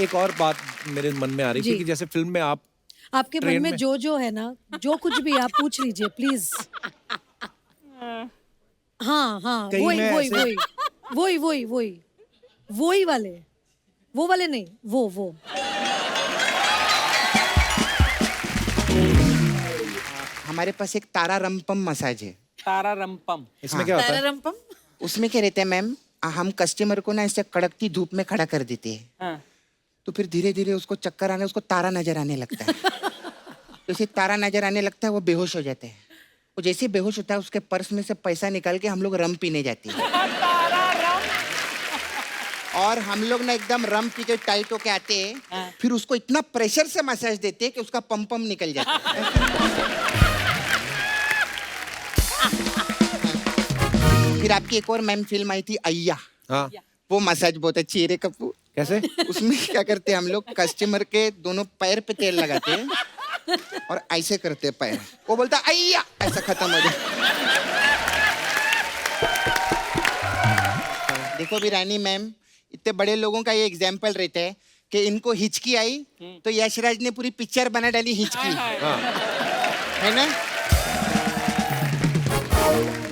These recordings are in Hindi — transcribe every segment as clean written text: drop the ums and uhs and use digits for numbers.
एक और बात मेरे मन में आ रही थी कि जैसे फिल्म में आपके मन में जो है ना, जो कुछ भी आप पूछ लीजिए प्लीज। हाँ हाँ, वही वाले, वो वाले नहीं, वो हमारे पास एक तारा रंपम मसाज है। तारा रंपम, इसमें क्या होता है? तारा रंपम उसमें क्या रहता है मैम, हम कस्टमर को ना ऐसे कड़कती धूप में खड़ा कर देते हैं। हाँ। तो फिर धीरे धीरे उसको चक्कर आने, उसको तारा नजर आने लगता है। जैसे तारा नजर आने लगता है वो बेहोश हो जाते हैं। वो जैसे बेहोश होता है उसके पर्स में से पैसा निकाल के हम लोग रम पीने जाते हैं। और हम लोग ना एकदम रम पी के टाइट होके आते हैं। फिर उसको इतना प्रेशर से मसाज देते हैं कि उसका पम निकल जाता है। फिर आपकी एक और मैम फिल्म आई थी अय्या। हाँ। वो मसाज बहुत अच्छी है रे कप्पू। कैसे? उसमें क्या करते हैं हम लोग, कस्टमर के दोनों पैर पे तेल लगाते हैं और ऐसे करते हैं पैर, वो बोलता है अय्या, ऐसा खत्म हो जाए। देखो भी रानी मैम, इतने बड़े लोगों का ये एग्जाम्पल रहता है कि इनको हिचकी आई तो यशराज ने पूरी पिक्चर बना डाली हिचकी, है ना।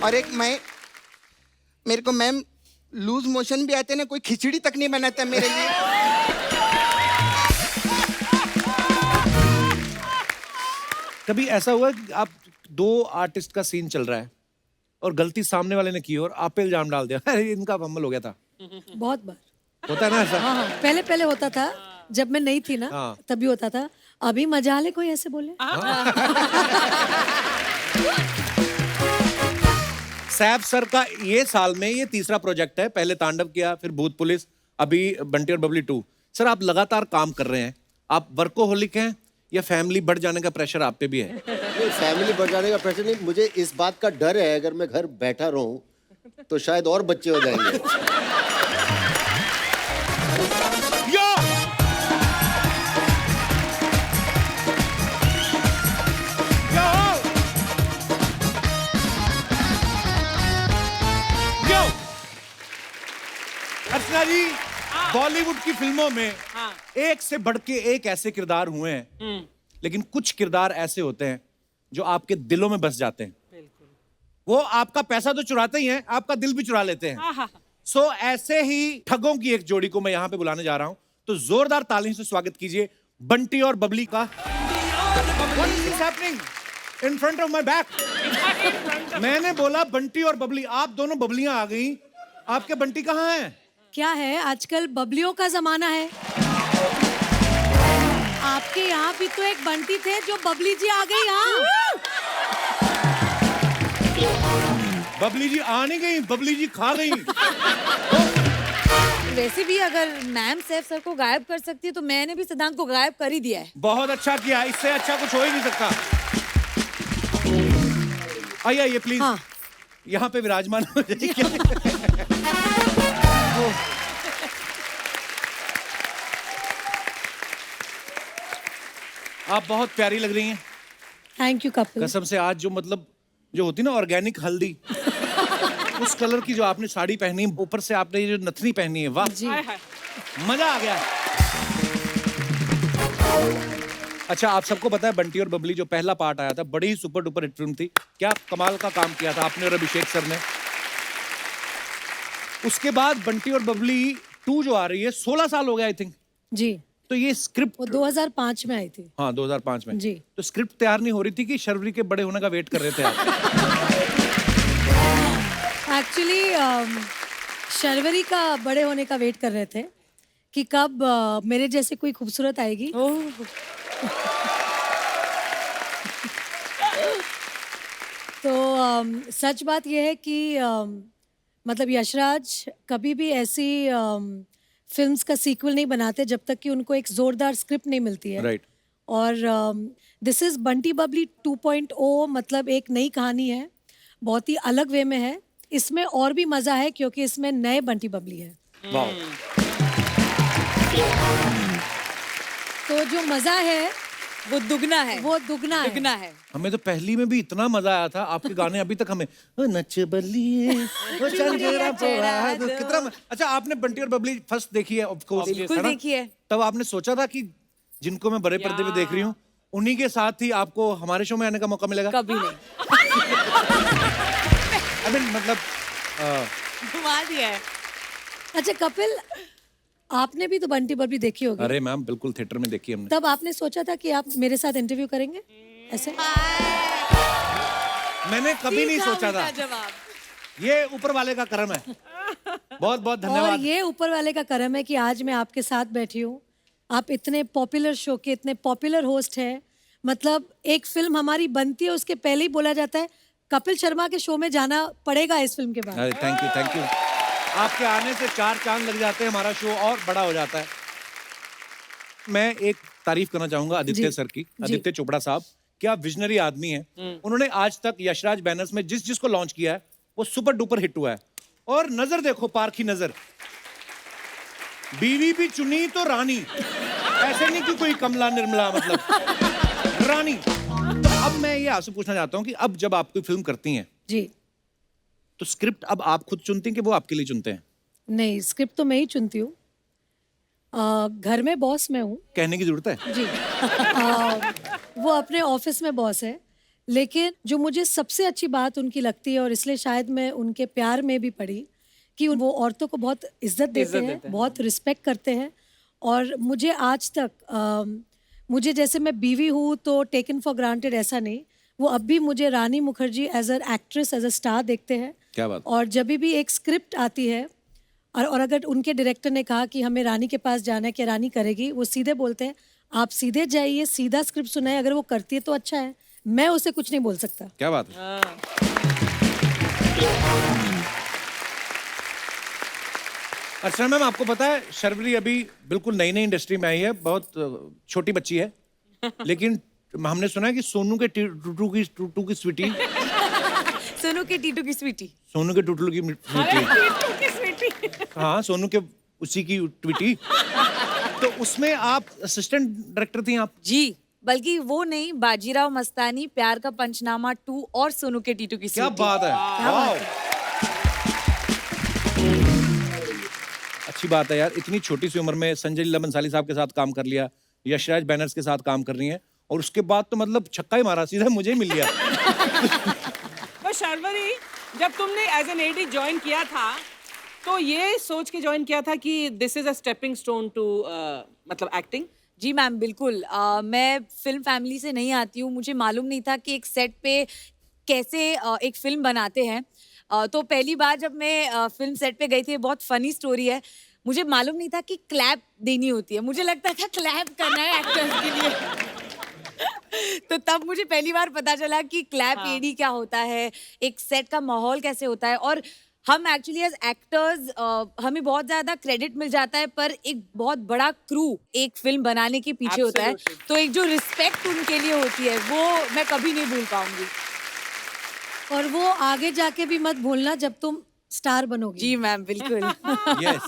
और एक मेरे को मैम लूज मोशन भी आते ना, कोई खिचड़ी तक नहीं बनाता मेरे लिए। कभी ऐसा हुआ कि आप दो आर्टिस्ट का सीन चल रहा है और गलती सामने वाले ने की और आप पे इल्जाम डाल दिया, अरे इनका फंबल हो गया था? बहुत बार होता है ना ऐसा? हाँ, पहले होता था, जब मैं नहीं थी ना तभी होता था। अभी मजा ले कोई ऐसे बोले। सैफ सर का ये साल में ये तीसरा प्रोजेक्ट है। पहले तांडव किया, फिर भूत पुलिस, अभी बंटी और बबली 2। सर आप लगातार काम कर रहे हैं, आप वर्कोहोलिक हैं या फैमिली बढ़ जाने का प्रेशर आप पे भी है? फैमिली बढ़ जाने का प्रेशर नहीं, मुझे इस बात का डर है अगर मैं घर बैठा रहूं तो शायद और बच्चे हो जाएंगे। अर्चना जी, बॉलीवुड की फिल्मों में एक से बढ़ के एक ऐसे किरदार हुए हैं, लेकिन कुछ किरदार ऐसे होते हैं जो आपके दिलों में बस जाते हैं। वो आपका पैसा तो चुराते ही हैं, आपका दिल भी चुरा लेते हैं। सो ऐसे ही ठगों की एक जोड़ी को मैं यहां पे बुलाने जा रहा हूं, तो जोरदार तालियों से स्वागत कीजिए बंटी और बबली का। What is happening in front of my back? मैंने बोला बंटी और बबली, आप दोनों बबलियां आ गई, आपके बंटी कहाँ हैं? क्या है, आजकल बबलियों का जमाना है। आपके यहाँ भी तो एक बंटी थे जो बबली जी आ गई यहाँ। बबली जी आ नहीं गई, बबली जी खा गई। वैसे भी अगर मैम सैफ सर को गायब कर सकती है तो मैंने भी सिद्धांत को गायब कर ही दिया है। बहुत अच्छा किया, इससे अच्छा कुछ हो ही नहीं सकता। आइए प्लीज। हाँ। यहाँ पे विराजमान हो जाइए। आप बहुत प्यारी लग रही हैं। Thank you Kapil. कसम से आज जो मतलब जो होती ना ऑर्गेनिक हल्दी, उस कलर की जो आपने साड़ी पहनी, ऊपर से आपने ये जो नथनी पहनी है, वाह जी। मजा आ गया। अच्छा, आप सबको पता है बंटी और बबली जो पहला पार्ट आया था, बड़ी ही सुपर डुपर हिट फिल्म थी। क्या कमाल का काम किया था आपने और अभिषेक सर ने। उसके बाद बंटी और बबली 2 जो आ रही है, 16 साल हो गए आई थिंक। जी। तो ये स्क्रिप्ट वो 2005 में आई थी। हाँ 2005 में जी। तो स्क्रिप्ट तैयार नहीं हो रही थी कि शर्वरी के बड़े होने का वेट कर रहे थे आप? एक्चुअली शर्वरी का बड़े होने का वेट कर रहे थे कि कब मेरे जैसे कोई खूबसूरत आएगी। तो सच बात यह है कि मतलब यशराज कभी भी ऐसी फिल्म्स का सीक्वल नहीं बनाते जब तक कि उनको एक जोरदार स्क्रिप्ट नहीं मिलती है। राइट। और दिस इज बंटी बबली 2.0, मतलब एक नई कहानी है, बहुत ही अलग वे में है। इसमें और भी मजा है क्योंकि इसमें नए बंटी बबली है। वाह। तो जो मजा है वो दुगना है, वो दुगना है। दुगना है। हमें तो पहली में भी इतना मजा आया था, आपके गाने अभी तक हमें ओ नच बलिए ओ चंदेरा पड़ा दो, अच्छा आपने बंटी और बबली फर्स्ट देखी है ऑफ कोर्स, बिल्कुल देखी है। तब आपने सोचा था कि जिनको मैं बड़े पर्दे पे देख रही हूँ उन्हीं के साथ ही आपको हमारे शो में आने का मौका मिलेगा? कभी नहीं। आई मीन मतलब घुमा दिया है। अच्छा कपिल, आपने भी तो बंटी बबली देखी होगी। अरे मैम बिल्कुल थिएटर में देखी हमने। तब आपने सोचा था कि आप मेरे साथ इंटरव्यू करेंगे ऐसे? मैंने कभी नहीं सीधा सोचा था। उल्टा जवाब। ये ऊपर वाले का करम है। बहुत बहुत और धन्यवाद। ये ऊपर वाले का करम है कि आज मैं आपके साथ बैठी हूँ। आप इतने पॉपुलर शो के इतने पॉपुलर होस्ट हैं। मतलब एक फिल्म हमारी बनती है उसके पहले ही बोला जाता है कपिल शर्मा के शो में जाना पड़ेगा इस फिल्म के बाद। अरे थैंक यू थैंक यू। आपके आने से 4 चांद लग जाते हैं, हमारा शो और बड़ा हो जाता है। मैं एक तारीफ करना चाहूंगा आदित्य जी, सर की, जी। आदित्य चोपड़ा साहब। क्या विजनरी आदमी है। उन्होंने आज तक यशराज बैनर्स में जिस जिसको लॉन्च किया है वो सुपर डुपर हिट हुआ है। और नजर देखो, पारखी नजर, बीवी भी चुनी तो रानी, ऐसे नहीं कि कोई कमला निर्मला, मतलब रानी। तो अब मैं ये आपसे पूछना चाहता हूँ कि अब जब आप कोई फिल्म करती हैं जी तो स्क्रिप्ट अब आप खुद चुनती हैं कि वो आपके लिए चुनते हैं? नहीं, स्क्रिप्ट तो मैं ही चुनती हूँ। घर में बॉस मैं हूँ कहने की जरूरत है? जी। वो अपने ऑफिस में बॉस है, लेकिन जो मुझे सबसे अच्छी बात उनकी लगती है और इसलिए शायद मैं उनके प्यार में भी पड़ी कि वो औरतों को बहुत इज्जत देते हैं, बहुत रिस्पेक्ट करते हैं। और मुझे आज तक मुझे जैसे मैं बीवी हूँ तो टेकन फॉर ग्रांटेड ऐसा नहीं, वो अब भी मुझे Rani Mukherjee as a actress, as a star देखते हैं। क्या बात। और जब भी एक स्क्रिप्ट आती है और अगर उनके डायरेक्टर ने कहा कि हमें रानी के पास जाना है कि रानी करेगी, वो सीधे बोलते हैं आप सीधे जाइए, सीधा स्क्रिप्ट सुनाए, अगर वो करती है तो अच्छा है, मैं उसे कुछ नहीं बोल सकता। क्या बात है। अर्चना मैम, आपको पता है शर्वरी अभी बिल्कुल नई नई इंडस्ट्री में आई है, बहुत छोटी बच्ची है, लेकिन हमने सुना है कि सोनू के टूटू की स्वीटी, सोनू के टीटू की स्वीटी। सोनू के टूटू की स्वीटी, हाँ सोनू के उसी की ट्वीटी। तो उसमें आप असिस्टेंट डायरेक्टर थी आप? जी, बल्कि वो नहीं, बाजीराव मस्तानी, प्यार का पंचनामा 2 और सोनू के टीटू की क्या स्वीटी। बात है, वाओ। अच्छी बात है यार, इतनी छोटी सी उम्र में संजय लीला बंसाली साहब के साथ काम कर लिया, यशराज बैनर्स के साथ काम कर रही हैं, और उसके बाद तो मतलब छक्का ही मारा, सीधा मुझे ही मिल गया। पर शर्वरी, जब तुमने एज एन एडी ज्वाइन किया था तो ये सोच के ज्वाइन किया था कि this is a stepping stone to मतलब एक्टिंग? जी मैम, बिल्कुल। मैं फिल्म फैमिली से नहीं आती हूँ, मुझे मालूम नहीं था कि एक सेट पे कैसे एक फिल्म बनाते हैं। तो पहली बार जब मैं फिल्म सेट पे गई थी, बहुत फनी स्टोरी है, मुझे मालूम नहीं था कि क्लैप देनी होती है, मुझे लगता था क्लैप करना है एक्टर्स के लिए। तो तब मुझे पहली बार पता चला कि क्लैप एडी क्या होता है, एक सेट का माहौल कैसे होता है। और हम एक्चुअली एज एक्टर्स हमें बहुत ज्यादा क्रेडिट मिल जाता है, पर एक बहुत बड़ा क्रू एक फिल्म बनाने के पीछे होता है, तो एक जो रिस्पेक्ट उनके लिए होती है वो मैं कभी नहीं भूल पाऊंगी। और वो आगे जाके भी मत भूलना जब तुम स्टार बनोगी। जी मैम, बिल्कुल। यस।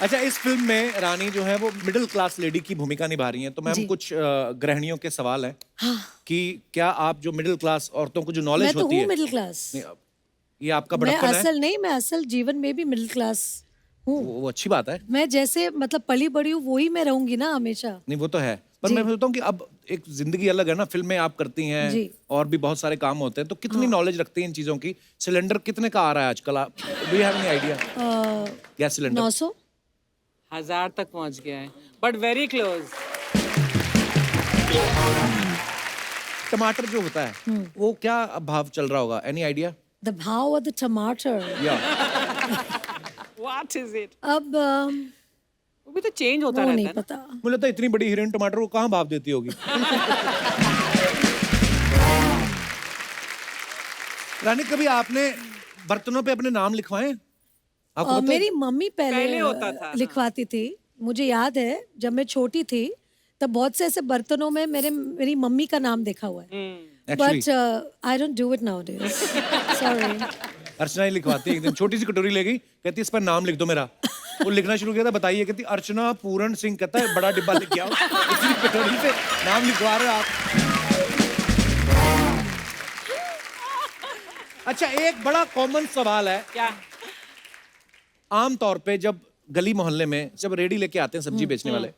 अच्छा, इस फिल्म में रानी जो है वो मिडिल क्लास लेडी की भूमिका निभा रही हैं, तो मैम जी। कुछ गृहिणियों के सवाल हैं हाँ। कि क्या आप जो मिडिल क्लास औरतों को जो मैं नॉलेज तो होती हूँ है, मिडिल क्लास। नहीं, ये आपका मैं बड़प्पन है, असल नहीं, मैं असल जीवन में भी मिडिल क्लास हूँ। वो अच्छी बात है। मैं जैसे मतलब पली बड़ी हूँ वही मैं रहूंगी ना हमेशा। नहीं वो तो है, पर जी। मैं सोचता हूँ कि अब एक जिंदगी अलग है ना, फिल्में आप करती हैं जी। और भी बहुत सारे काम होते हैं, तो कितनी नॉलेज रखती हैं इन चीजों की? सिलेंडर कितने का आ रहा है आजकल, आप do you have any idea? Gas cylinder 900। 1000 तक पहुंच गया है, बट वेरी क्लोज। टमाटर जो होता है वो क्या भाव चल रहा होगा, एनी आइडिया? द भाव ऑफ द टमाटर। या व्हाट इज इट? अब वो भी तो चेंज होता वो रहता नहीं है ना। पता। मुझे लगता है इतनी बड़ी हीरोइन टमाटर को कहाँ भाव देती होगी। रानी, कभी आपने बर्तनों पे अपने नाम लिखवाए? आपको पता है? मेरी मम्मी पहले पहले होता था, हाँ। लिखवाती थी। मुझे याद है जब मैं छोटी थी तब बहुत से ऐसे बर्तनों में मेरी मम्मी का नाम देखा हुआ है, Actually, but I don't do it nowadays. Sorry. Archana ही लिखवाती है। एक दिन छोटी सी कटोरी ले गई, कहती है इस पर नाम लिख दो मेरा। वो लिखना शुरू किया था, बताइए, कहती अर्चना पूरन सिंह, कहता है बड़ा डिब्बा लेके आओ। इतनी कटोरी से नाम लिखवा रहे हो आप। अच्छा, एक बड़ा कॉमन सवाल है, क्या? आम तौर पे जब गली मोहल्ले में जब रेडी लेके आते हैं सब्जी बेचने वाले,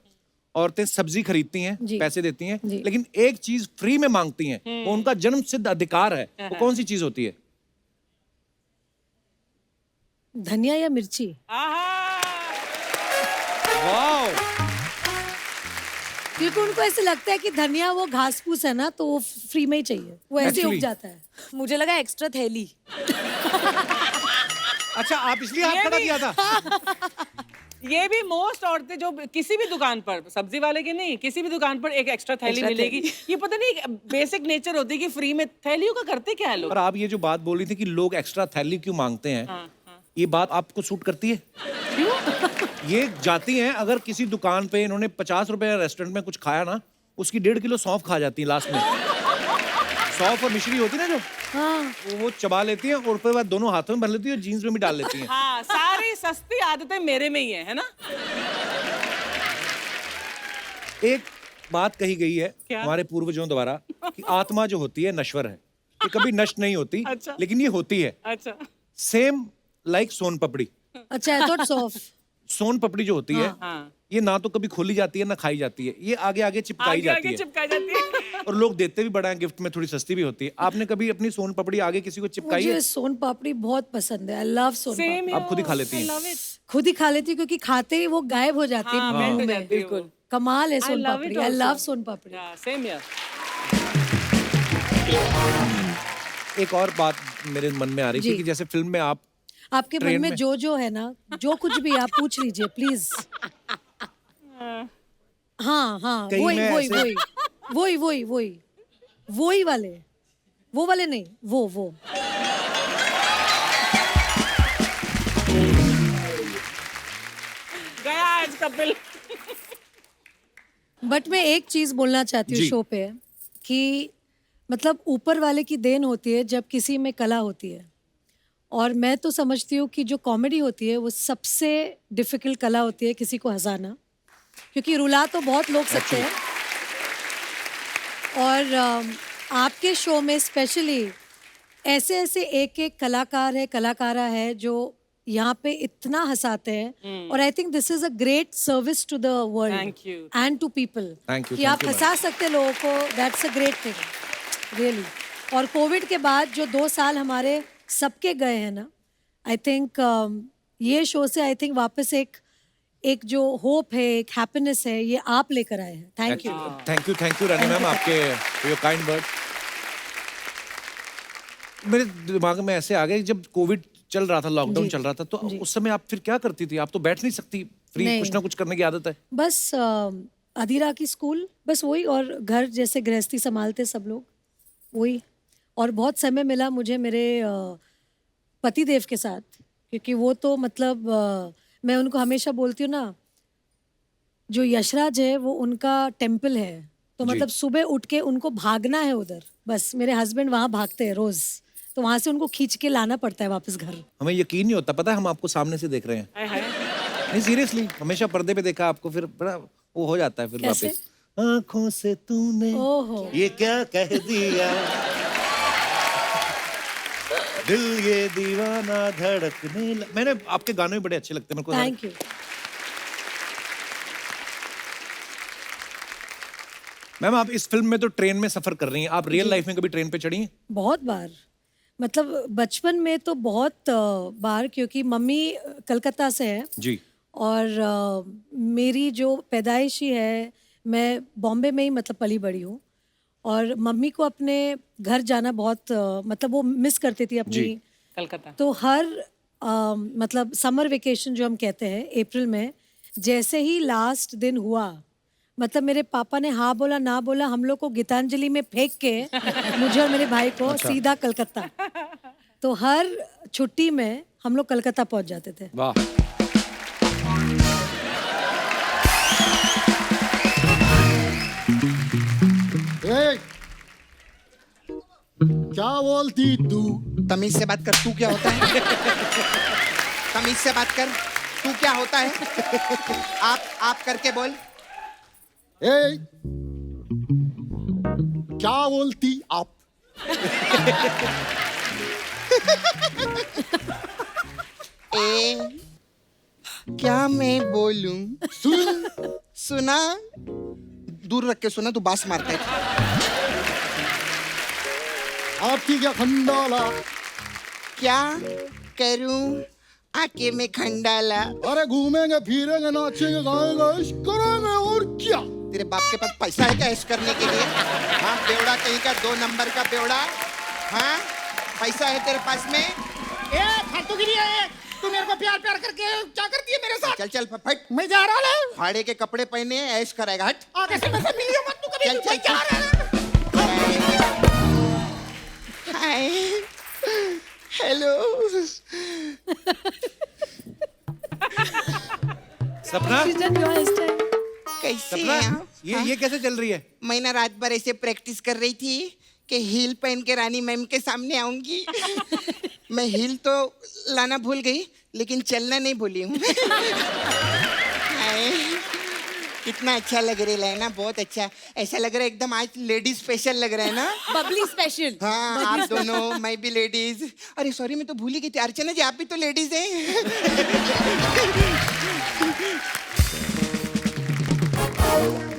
औरतें सब्जी खरीदती हैं, जी। पैसे देती हैं, जी। लेकिन एक चीज फ्री में मांगती हैं, वो उनका जन्म सिद्ध अधिकार है, वो कौन सी चीज होती है? धनिया या मिर्ची? वाओ, क्योंकि उनको ऐसे लगता है कि धनिया वो घास फूस है ना, तो वो फ्री में ही चाहिए, वो ऐसे ही उग Actually- जाता है। मुझे लगा एक्स्ट्रा थैली। अच्छा, आप इसलिए हाथ खड़ा किया था? ये भी मोस्ट औरतें जो किसी भी दुकान पर, सब्जी वाले की नहीं, किसी भी दुकान पर एक एक्स्ट्रा थैली Extra मिलेगी। ये पता नहीं बेसिक नेचर होती है कि फ्री में थैलियों का करते क्या है लोग। और आप ये जो बात बोल रही थी कि लोग एक्स्ट्रा थैली क्यों मांगते हैं, हाँ, ये बात आपको सूट करती है? ये जाती हैं, अगर किसी दुकान पे इन्होंने 50 रुपए रेस्टोरेंट में कुछ खाया ना, उसकी 1.5 किलो सौंफ खा जाती है लास्ट में। सौंफ और मिश्री होती है ना जो, हाँ, वो चबा लेती हैं और उसके बाद दोनों हाथों में भर लेती है और जीन्स में भी डाल लेती हैं। हाँ, सारी सस्ती आदतें मेरे में ही है ना? एक बात कही गई है क्या? हमारे पूर्वजों द्वारा कि आत्मा जो होती है नश्वर है, ये कभी नष्ट नहीं होती। अच्छा। लेकिन ये होती है। अच्छा, सेम लाइक सोन पपड़ी। अच्छा, आई थॉट सॉफ्ट। सोन पपड़ी जो होती है, हाँ। ये ना तो कभी खोली जाती है ना खाई जाती है, ये आगे आगे चिपकाई आगे जाती आगे है चिपकाई जाती है। और लोग देते भी बड़ा है गिफ्ट में, थोड़ी सस्ती भी होती है। आपने कभी अपनी सोन पपड़ी आगे किसी को चिपकाई है? मुझे सोन पापड़ी बहुत पसंद है, आई लव सोन Same पापड़ी। आप खुद ही खा लेती हैं? खुद ही खा लेती हूँ क्योंकि खाते ही वो गायब हो जाती है हाँ, मुंह मेल्ट हो में। जाती है वो। बिल्कुल कमाल है son love it papdi, I also. Love son papdi. Same here. एक और बात मेरे मन में आ रही थी जी। कि जैसे फिल्म में आप आपके मन ट्रेन में में- जो है ना, जो कुछ भी आप पूछ लीजिए प्लीज। हाँ हाँ, कहीं वही मैं वही ऐसे- वही वही वही वही वही वाले, वो वाले नहीं, वो गया आज कपिल। बट मैं एक चीज बोलना चाहती हूँ जी। शो पे कि मतलब ऊपर वाले की देन होती है जब किसी में कला होती है। और मैं तो समझती हूँ कि जो कॉमेडी होती है वो सबसे डिफिकल्ट कला होती है किसी को हंसाना, क्योंकि रुला तो बहुत लोग सकते हैं। और आपके शो में स्पेशली ऐसे ऐसे एक एक कलाकार है, कलाकारा है जो यहाँ पे इतना हंसाते हैं। और I think this is a great service to the world Thank you. And to people Thank you, कि thank आप you, हंसा सकते हैं लोगों को। That's a great thing really. और कोविड के बाद जो 2 साल हमारे सबके गए हैं ना, आई थिंक ये शो से आई थिंक वापस एक जो होप है, एक हैप्पीनेस है, ये आप लेकर आए हैं। Thank you. Thank you Rani ma'am, आपके योर काइंड वर्ड। मेरे दिमाग में ऐसे आ गए, जब कोविड चल रहा था, लॉकडाउन जी। चल रहा था, तो उस समय आप फिर क्या करती थी? आप तो बैठ नहीं सकती, फ्री नहीं। कुछ ना कुछ करने की आदत है। बस अधीरा की स्कूल, बस वही, और घर जैसे गृहस्थी संभालते सब लोग, वही। और बहुत समय मिला मुझे मेरे पति देव के साथ, क्योंकि वो तो मतलब मैं उनको हमेशा बोलती हूँ ना, जो यशराज है वो उनका टेम्पल है। तो जी। मतलब सुबह उठ के उनको भागना है उधर, बस मेरे हस्बैंड वहाँ भागते हैं रोज, तो वहाँ से उनको खींच के लाना पड़ता है वापस घर। हमें यकीन नहीं होता, पता है हम आपको सामने से देख रहे हैं। हाय हाय। नहीं सीरियसली, हमेशा पर्दे पे देखा आपको, फिर बड़ा वो हो जाता है फिर कैसे? वापस। आंखों से तूने ओहो। ये क्या कह दिया, दिल ये दीवाना धड़कने मैंने आपके गाने भी बड़े अच्छे लगते हैं मेरे को। Thank you. मैम, आप इस फिल्म में तो ट्रेन में सफर कर रही हैं, आप रियल लाइफ में कभी ट्रेन पे चढ़ी हैं? बहुत बार, मतलब बचपन में तो बहुत बार, क्योंकि मम्मी कलकत्ता से है जी। और मेरी जो पैदाइश ही है, मैं बॉम्बे में ही मतलब पली बड़ी हूँ। और मम्मी को अपने घर जाना बहुत मतलब वो मिस करती थी अपनी। जी। कलकत्ता। तो हर मतलब समर वेकेशन जो हम कहते हैं अप्रैल में, जैसे ही लास्ट दिन हुआ, मतलब मेरे पापा ने हाँ बोला ना बोला, हम लोग को गीतांजलि में फेंक के मुझे और मेरे भाई को सीधा कलकत्ता। तो हर छुट्टी में हम लोग कलकत्ता पहुंच जाते थे। वाह। ए, क्या बोलती तू? तमीज से बात कर, तू क्या होता है? तमीज से बात कर। तू क्या होता है? आप करके बोल। ए, क्या बोलती आप? ए, क्या मैं बोलूं? सुना? दूर रख के सुना, तू बास मारता है। आपकी क्या खंडाला? क्या करूं आके में खंडाला? अरे घूमेंगे फिरेंगे नाचेंगे गाएंगे इश्क करेंगे और क्या? तेरे बाप के पास पैसा है क्या ऐश करने के लिए? हाँ, बेवड़ा कहीं का, 2 नंबर का बेवड़ा। हाँ, पैसा है तेरे पास में? फालतूगिरी है। तू मेरे को प्यार प्यार करके क्या करती है मेरे साथ? चल चल फट। मैं जा रहा हूँ। फाड़े के कपड़े पहने ऐश कराएगा, हट। आगे से मुझसे मिलियो मत तू कभी। चल चल मैं जा रहा हूँ। हाय, हेलो। सपना, सृजन your hairstyle. कैसे सपना, हैं आप? ये कैसे चल रही है? मैं ना रात भर ऐसे प्रैक्टिस कर रही थी कि हील पहन के रानी मैम के सामने आऊंगी। मैं हील तो लाना भूल गई, लेकिन चलना नहीं भूली हूँ। हाय, कितना अच्छा लग रहा है ना, बहुत अच्छा। ऐसा लग रहा है एकदम आज लेडीज स्पेशल लग रहा है ना। बबली स्पेशल। हाँ, आप दोनों, मैं भी लेडीज। अरे सॉरी, मैं तो भूल ही गई थी। अर्चना जी, आप भी तो लेडीज हैं।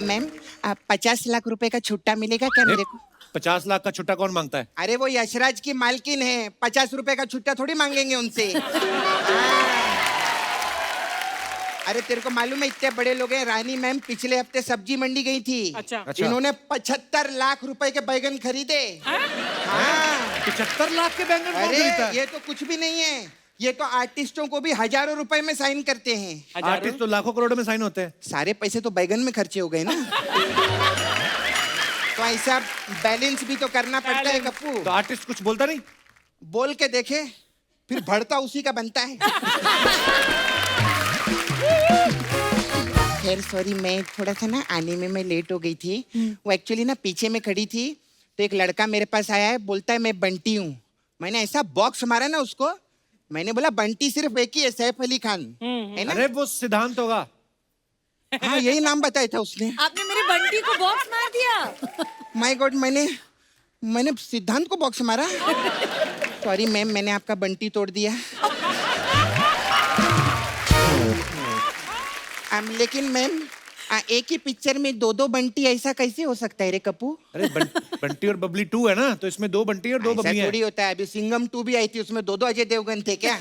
मैम, 50 लाख रुपए का छुट्टा मिलेगा क्या मेरे को? 50 लाख का छुट्टा कौन मांगता है? अरे वो यशराज की मालकिन है, 50 रुपए का छुट्टा थोड़ी मांगेंगे उनसे। हाँ। अरे तेरे को मालूम है इतने बड़े लोग हैं, रानी मैम पिछले हफ्ते सब्जी मंडी गई थी। अच्छा। इन्होंने 75 लाख रुपए के बैगन खरीदे। हाँ। 75 लाख के बैंगन कौन अरे खरीदता है? ये तो कुछ भी नहीं है, ये तो आर्टिस्टों को भी हजारों रुपए में साइन करते हैं। आर्टिस्ट तो लाखों करोड़ों में साइन होते हैं। सारे पैसे तो बैगन में खर्चे हो गए ना। तो ऐसा बैलेंस भी तो करना पड़ता है कप्पू। तो आर्टिस्ट कुछ बोलता नहीं? बोल के देखे, फिर भरता उसी का बनता है। खैर सॉरी, मैं थोड़ा सा ना आने में मैं लेट हो गई थी। वो एक्चुअली ना पीछे में खड़ी थी, तो एक लड़का मेरे पास आया है, बोलता है मैं बंटी हूँ। मैंने ऐसा बॉक्स मारा ना उसको, मैंने बोला बंटी सिर्फ एक ही है, सैफ अली खान है ना। अरे वो सिद्धांत होगा। हाँ, यही नाम बताया था उसने। आपने मेरे बंटी को बॉक्स मार दिया। माय गॉड, मैंने सिद्धांत को बॉक्स मारा। सॉरी मैम, मैंने आपका बंटी तोड़ दिया। लेकिन मैम, एक ही पिक्चर में 2 बंटी, ऐसा कैसे हो सकता है रे कप्पू? अरे बंटी और बबली 2 है ना, तो इसमें 2 बंटी और 2 ऐसा बबली थोड़ी हैं। होता है। अभी सिंघम 2 भी आई थी, उसमें 2 अजय देवगन थे क्या?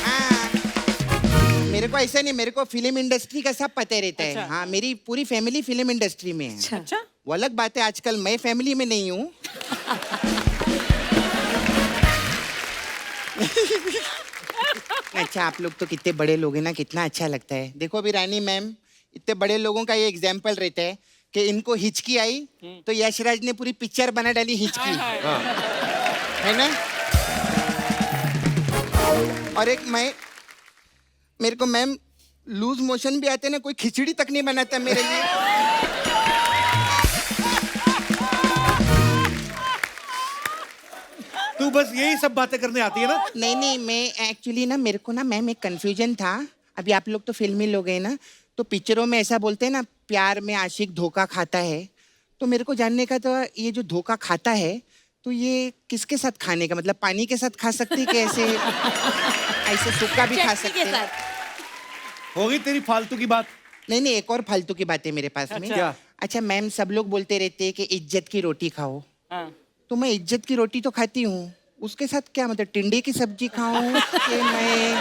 हाँ, मेरे को ऐसा नहीं, मेरे को फिल्म इंडस्ट्री का सब पता रहता है। हाँ, मेरी पूरी फैमिली फिल्म इंडस्ट्री में है। अच्छा। वो अलग बात है, आजकल मैं फैमिली में नहीं हूँ। अच्छा, आप लोग तो कितने बड़े लोग हैं ना, कितना अच्छा लगता है। देखो अभी रानी मैम, इतने बड़े लोगों का ये एग्जाम्पल रहता है कि इनको हिचकी आई तो यशराज ने पूरी पिक्चर बना डाली हिचकी, है ना। और एक मेरे को मैम लूज मोशन भी आते ना, कोई खिचड़ी तक नहीं बनाता मेरे लिए। तू बस यही सब बातें करने आती है ना? नहीं, मैं एक्चुअली ना, मेरे को ना मैम एक कंफ्यूजन था। अभी आप लोग तो फिल्मी लोग हैं ना, तो पिक्चरों में ऐसा बोलते हैं ना, प्यार में आशिक धोखा खाता है। तो मेरे को जानने का था, ये जो धोखा खाता है तो ये किसके साथ खाने का, मतलब पानी के साथ खा सकते हैं कि ऐसे सूखा भी खा चटनी सकते के हैं? साथ। होगी तेरी फालतू की बात। नहीं, एक और फालतू की बात है मेरे पास में। क्या? अच्छा मैम, सब लोग बोलते रहते हैं कि इज्जत की रोटी खाओ। हाँ। तो मैं इज्जत की रोटी तो खाती हूँ, उसके साथ क्या, मतलब टिंडे की सब्जी खाऊं कि मैं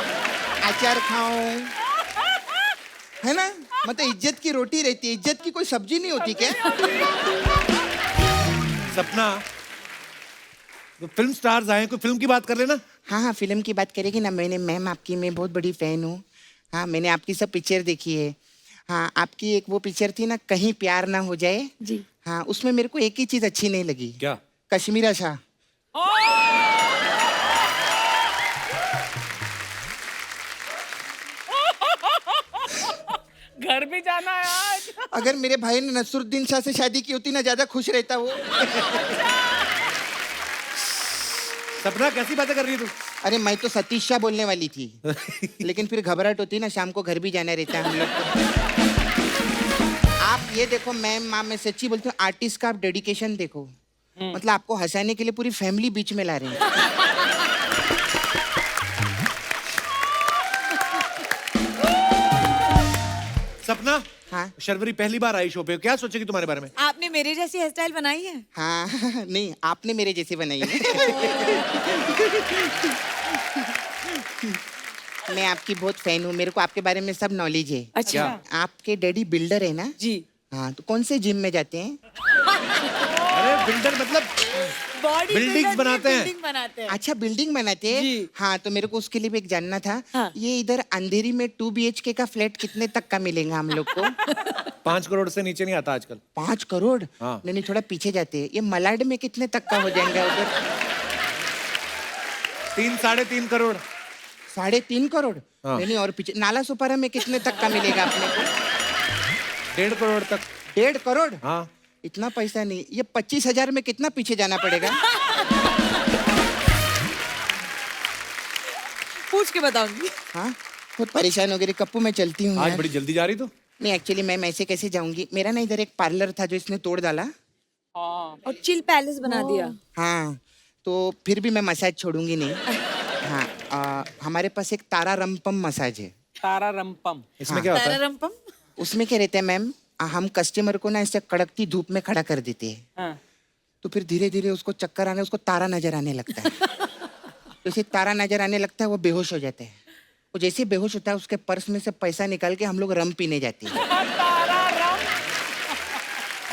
अचार खाऊं, है ना। मतलब इज्जत की रोटी रहती है, इज्जत की कोई सब्जी नहीं होती क्या? सपना, तो फिल्म स्टार्स आए, कोई फिल्म की बात कर लेना। हाँ, फिल्म की बात करेगी ना। मैम आपकी मैं बहुत बड़ी फैन हूँ। हाँ, मैंने आपकी सब पिक्चर देखी है। हाँ, आपकी एक वो पिक्चर थी ना, कहीं प्यार ना हो जाए जी। हाँ, उसमें मेरे को एक ही चीज अच्छी नहीं लगी। क्या? कश्मीरा शाह। घर भी जाना है आज। अगर मेरे भाई ने नसरुद्दीन शाह से शादी की होती ना, ज्यादा खुश रहता वो। सपना, कैसी बातें कर रही है तू? अरे मैं तो सतीश शाह बोलने वाली थी लेकिन फिर घबराहट होती है ना, शाम को घर भी जाना रहता है हम लोग को। आप ये देखो मैम, माँ मैं सच्ची बोलती हूँ, आर्टिस्ट का आप डेडिकेशन देखो। मतलब आपको हंसाने के लिए पूरी फैमिली बीच में ला रहे हैं। सपना, हाँ शर्वरी पहली बार आई शो पे, क्या सोचेगी तुम्हारे बारे में? आपने मेरे जैसी हेयर स्टाइल बनाई है? हाँ नहीं, आपने मेरे जैसे बनाई है। मैं आपकी बहुत फैन हूँ, मेरे को आपके बारे में सब नॉलेज है। अच्छा। आपके डैडी बिल्डर है ना? जी। हाँ, तो कौन से जिम में जाते हैं? अरे बिल्डर मतलब बॉडी बिल्डिंग्स बनाते हैं। बिल्डिंग बनाते हैं। अच्छा, बिल्डिंग बनाते हैं। जी। हाँ, तो मेरे को उसके लिए भी एक जानना था। हाँ। ये इधर अंधेरी में 2 BHK का फ्लैट कितने तक का मिलेगा हम लोग को? 5 करोड़ से नीचे नहीं आता आजकल। 5 करोड़? हाँ। नहीं, थोड़ा पीछे जाते हैं। ये मलाड में कितने तक का हो जाएगा उधर? 3-3.5 करोड़। 3.5 करोड़? हाँ। नहीं, और पीछे नाला सुपारा में कितने तक का मिलेगा अपने को? 1.5 करोड़ तक। 1.5 करोड़? हाँ। इतना पैसा नहीं। ये 25,000 में कितना पीछे जाना पड़ेगा? पूछ के बताऊंगी। हाँ, बहुत परेशान हो गई कप्पू, मैं चलती हूँ आज यार। बड़ी जल्दी जा रही तो। नहीं, एक्चुअली मैं ऐसे कैसे जाऊंगी? मेरा ना इधर एक पार्लर था जो इसने तोड़ डाला। और चिल पैलेस बना दिया। हाँ, तो फिर भी मैं मसाज छोड़ूंगी नहीं। हाँ, हमारे पास एक तारा रंपम मसाज है। तारा रंपम इसमें क्या होता है? तारारंपम? उसमें क्या रहता है मैम, हम कस्टमर को ना ऐसे कड़कती धूप में खड़ा कर देते हैं। हाँ। तो फिर धीरे धीरे उसको चक्कर आने, उसको तारा नजर आने लगता है। तो जैसे तारा नजर आने लगता है वो बेहोश हो जाता है। वो जैसे बेहोश होता है उसके पर्स में से पैसा निकाल के हम लोग रम पीने जाते हैं।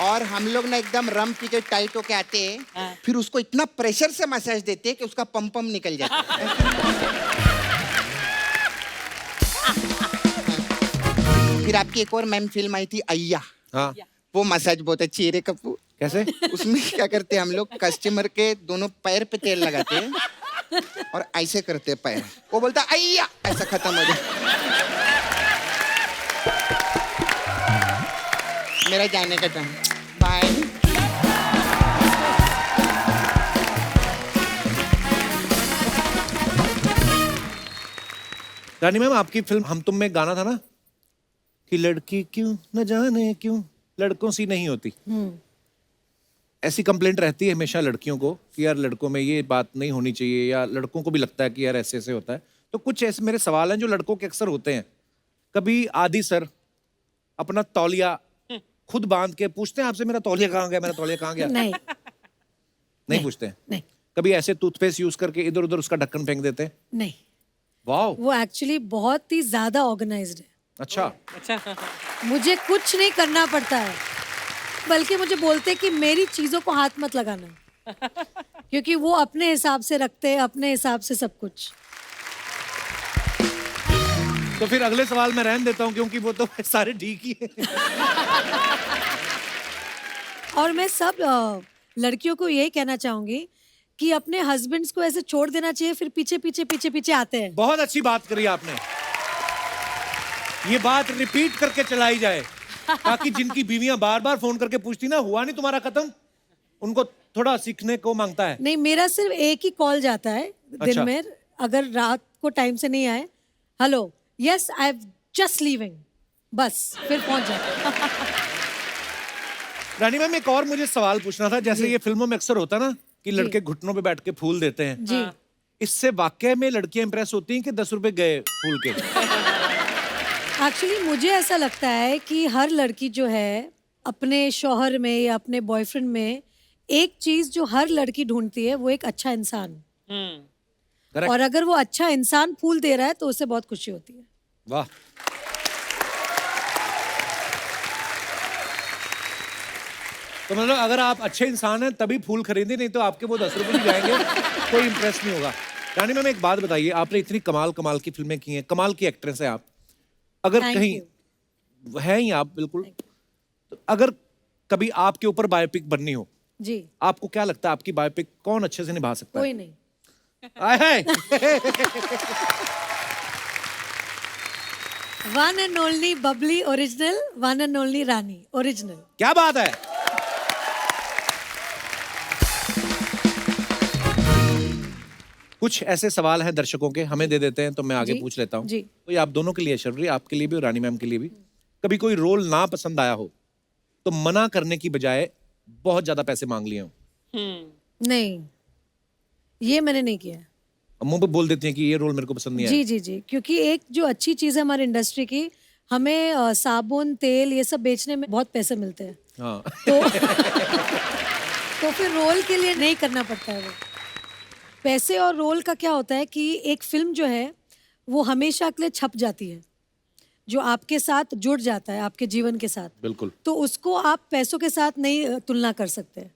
और हम लोग ना एकदम रम पी के टाइट होके आते हैं। फिर उसको इतना प्रेशर से मसाज देते हैं कि उसका पम निकल जाता है। फिर आपकी एक और मैम फिल्म आई थी अय्या। हाँ। वो मसाज बहुत अच्छी है रे कप्पू। कैसे? उसमें क्या करते हैं हम लोग, कस्टमर के दोनों पैर पे तेल लगाते हैं और ऐसे करते हैं पैर, वो बोलता अय्या, ऐसा खत्म हो जाए। मेरा जाने का टाइम, बाय। रानी मैम, आपकी फिल्म हम तुम में गाना था ना कि लड़की क्यों न जाने क्यों लड़कों सी नहीं होती। ऐसी कंप्लेंट रहती है हमेशा लड़कियों को कि यार लड़कों में ये बात नहीं होनी चाहिए, या लड़कों को भी लगता है कि यार ऐसे ऐसे होता है। तो कुछ ऐसे मेरे सवाल हैं जो लड़कों के अक्सर होते हैं। कभी आदि सर अपना तौलिया खुद बांध के पूछते हैं आपसे, मेरा तौलिया कहाँ गया, मेरा तौलिया कहाँ गया? नहीं नहीं पूछते हैं? नहीं कभी ऐसे टूथपेस्ट यूज करके इधर उधर उसका ढक्कन फेंक देते हैं? नहीं, वाह, वो एक्चुअली बहुत ही ज्यादा ऑर्गेनाइज्ड है। अच्छा। अच्छा। मुझे कुछ नहीं करना पड़ता है, बल्कि मुझे बोलते हैं कि मेरी चीजों को हाथ मत लगाना, क्योंकि वो अपने हिसाब से रखते हैं, अपने हिसाब से सब कुछ। तो फिर अगले सवाल मैं रहने देता हूँ क्योंकि वो तो सारे ठीक ही है। और मैं सब लड़कियों को यही कहना चाहूंगी कि अपने हस्बैंड्स को ऐसे छोड़ देना चाहिए, फिर पीछे पीछे पीछे पीछे आते हैं। बहुत अच्छी बात करी आपने, ये बात रिपीट करके चलाई जाए ताकि जिनकी बीवियां बार बार फोन करके पूछती ना हुआ नहीं तुम्हारा खत्म, उनको थोड़ा सीखने को मांगता है। नहीं, मेरा सिर्फ एक ही कॉल जाता है दिन अच्छा। में, अगर रात को टाइम से नहीं आए, hello yes I am just leaving, बस फिर पहुंच जाते। रानी मैम, एक और मुझे सवाल पूछना था। जैसे ये फिल्मों में अक्सर होता ना कि लड़के घुटनों पे बैठ के फूल देते हैं, जी। इससे वाकई में लड़कियां इंप्रेस होती हैं कि 10 रुपए गए फूल के? एक्चुअली मुझे ऐसा लगता है कि हर लड़की जो है अपने शौहर में या अपने बॉयफ्रेंड में एक चीज जो हर लड़की ढूंढती है, वो एक अच्छा इंसान। Correct. और अगर वो अच्छा इंसान फूल दे रहा है तो उससे बहुत खुशी होती है। वाह। तो मतलब अगर आप अच्छे इंसान हैं तभी फूल खरीदे, नहीं तो आपके वो 10 रुपए भी जाएंगे, कोई इंप्रेस नहीं होगा। रानी मैम, एक बात बताइए, आपने इतनी कमाल कमाल की फिल्में की हैं, कमाल की एक्ट्रेस हैं आप, अगर Thank कहीं you. है ही आप बिल्कुल, तो अगर कभी आपके ऊपर बायोपिक बननी हो, जी, आपको क्या लगता है आपकी बायोपिक कौन अच्छे से निभा सकता है? कोई नहीं। आए हाय। One and only Babli original, one and only Rani original. क्या बात है। कुछ ऐसे सवाल हैं दर्शकों के, हमें दे देते हैं तो मैं आगे जी, पूछ लेता हूँ। जी। तो ये आप दोनों के लिए है, शर्वरी, आपके लिए भी और रानी मैम के लिए भी। कभी कोई रोल ना पसंद आया हो तो मना करने की बजाय बहुत ज्यादा पैसे मांग लिए हो? नहीं, ये मैंने नहीं किया। अब मुंह पे बोल देती हैं कि ये रोल मेरे को पसंद नहीं आया। जी जी जी, क्योंकि एक जो अच्छी चीज़ है हमारी इंडस्ट्री की, हमें साबुन तेल ये सब बेचने में बहुत पैसे मिलते हैं, हाँ। तो फिर रोल के लिए नहीं करना पड़ता है वो। पैसे और रोल का क्या होता है कि एक फिल्म जो है वो हमेशा के लिए छप जाती है, जो आपके साथ जुड़ जाता है आपके जीवन के साथ, बिल्कुल। तो उसको आप पैसों के साथ नहीं तुलना कर सकते।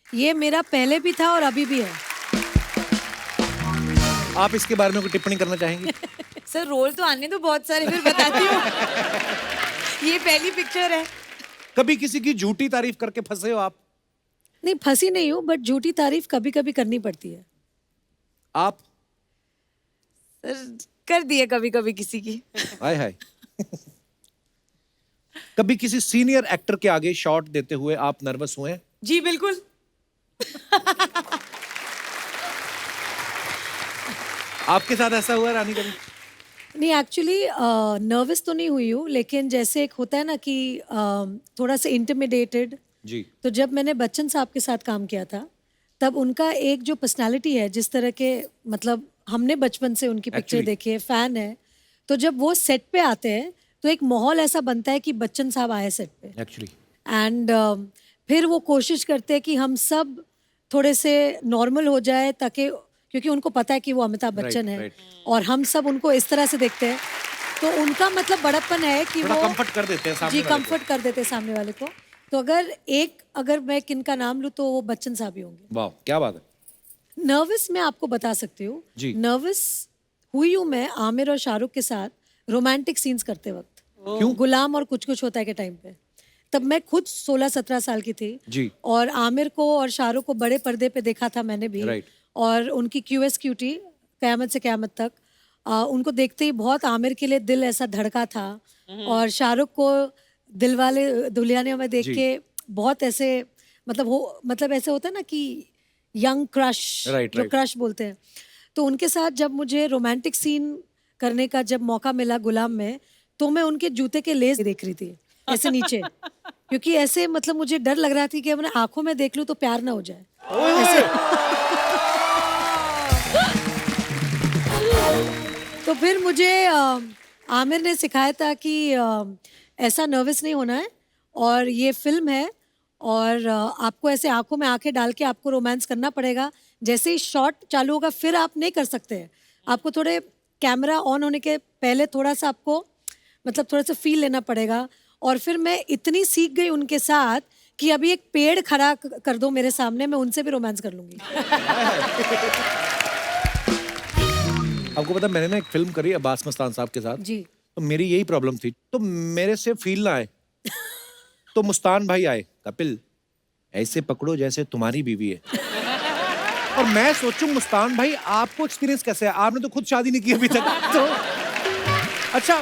ये मेरा पहले भी था और अभी भी है। आप इसके बारे में कोई टिप्पणी करना चाहेंगी? सर रोल तो आने दो बहुत सारे, फिर बताती हूँ। ये पहली पिक्चर है। कभी किसी की झूठी तारीफ करके फंसे हो आप? नहीं, फंसी नहीं हूँ, बट झूठी तारीफ कभी कभी करनी पड़ती है। आप? सर कर दिए कभी कभी किसी की। हाय हाय। कभी किसी सीनियर एक्टर के आगे शॉट देते हुए आप नर्वस हुए हैं? जी बिल्कुल। आपके साथ ऐसा हुआ है रानी कभी? नहीं, एक्चुअली नर्वस तो नहीं हुई हूँ, लेकिन जैसे एक होता है ना कि थोड़ा सा इंटिमिडेटेड। जी। तो जब मैंने बच्चन साहब के साथ काम किया था, तब उनका एक जो पर्सनालिटी है, जिस तरह के, मतलब हमने बचपन से उनकी पिक्चर Actually. देखी है, फैन है, तो जब वो सेट पे आते हैं तो एक माहौल ऐसा बनता है कि बच्चन साहब आए सेट पे, एक्चुअली एंड फिर वो कोशिश करते हैं कि हम सब थोड़े से नॉर्मल हो जाए, ताकि, क्योंकि उनको पता है कि वो अमिताभ बच्चन है, right. और हम सब उनको इस तरह से देखते हैं, तो उनका मतलब बड़प्पन है कि थोड़ा वो कंफर्ट कर देते हैं सामने जी वाले को। कंफर्ट कर देते हैं सामने वाले को। तो अगर मैं किनका नाम लूँ तो वो बच्चन साहब ही होंगे। वाह, क्या बात है। नर्वस मैं आपको बता सकती हूँ, जी। नर्वस हुई हूँ मैं आमिर और शाहरुख के साथ रोमांटिक सीन्स करते वक्त। क्यों? गुलाम और कुछ कुछ होता है के टाइम पे, तब मैं खुद 16-17 साल की थी, जी। और आमिर को और शाहरुख को बड़े पर्दे पे देखा था मैंने भी, Right. और उनकी QS क्यूटी क़यामत से क़यामत तक, उनको देखते ही बहुत आमिर के लिए दिल ऐसा धड़का था, और शाहरुख को दिलवाले दुल्हनिया में देख जी। के बहुत ऐसे, मतलब ऐसे होता है ना कि यंग क्रश, Right, जो right. क्रश बोलते हैं, तो उनके साथ जब मुझे रोमांटिक सीन करने का जब मौका मिला गुलाम में, तो मैं उनके जूते के लेस देख रही थी ऐसे नीचे, क्योंकि ऐसे मतलब मुझे डर लग रहा थी कि अपने आंखों में देख लूं तो प्यार ना हो जाए ऐसे। तो फिर मुझे आमिर ने सिखाया था कि ऐसा नर्वस नहीं होना है, और ये फिल्म है, और आपको ऐसे आंखों में आंखें डाल के आपको रोमांस करना पड़ेगा। जैसे ही शॉट चालू होगा फिर आप नहीं कर सकते हैं, आपको थोड़े कैमरा ऑन होने के पहले थोड़ा सा आपको मतलब थोड़ा सा फील लेना पड़ेगा। और फिर मैं इतनी सीख गई उनके साथ कि अभी एक पेड़ खड़ा कर दो मेरे सामने, मैं उनसे भी रोमांस कर लूंगी। आपको पता है, मैंने ना एक फिल्म करी अब्बास मस्तान साहब के साथ, जी। तो मेरी यही प्रॉब्लम थी, तो मेरे से फील ना आए, तो मुस्तान भाई आए, कपिल ऐसे पकड़ो जैसे तुम्हारी बीवी है। और मैं सोचूं मुस्तान भाई आपको एक्सपीरियंस कैसे है, आपने तो खुद शादी नहीं की अभी तक, तो अच्छा,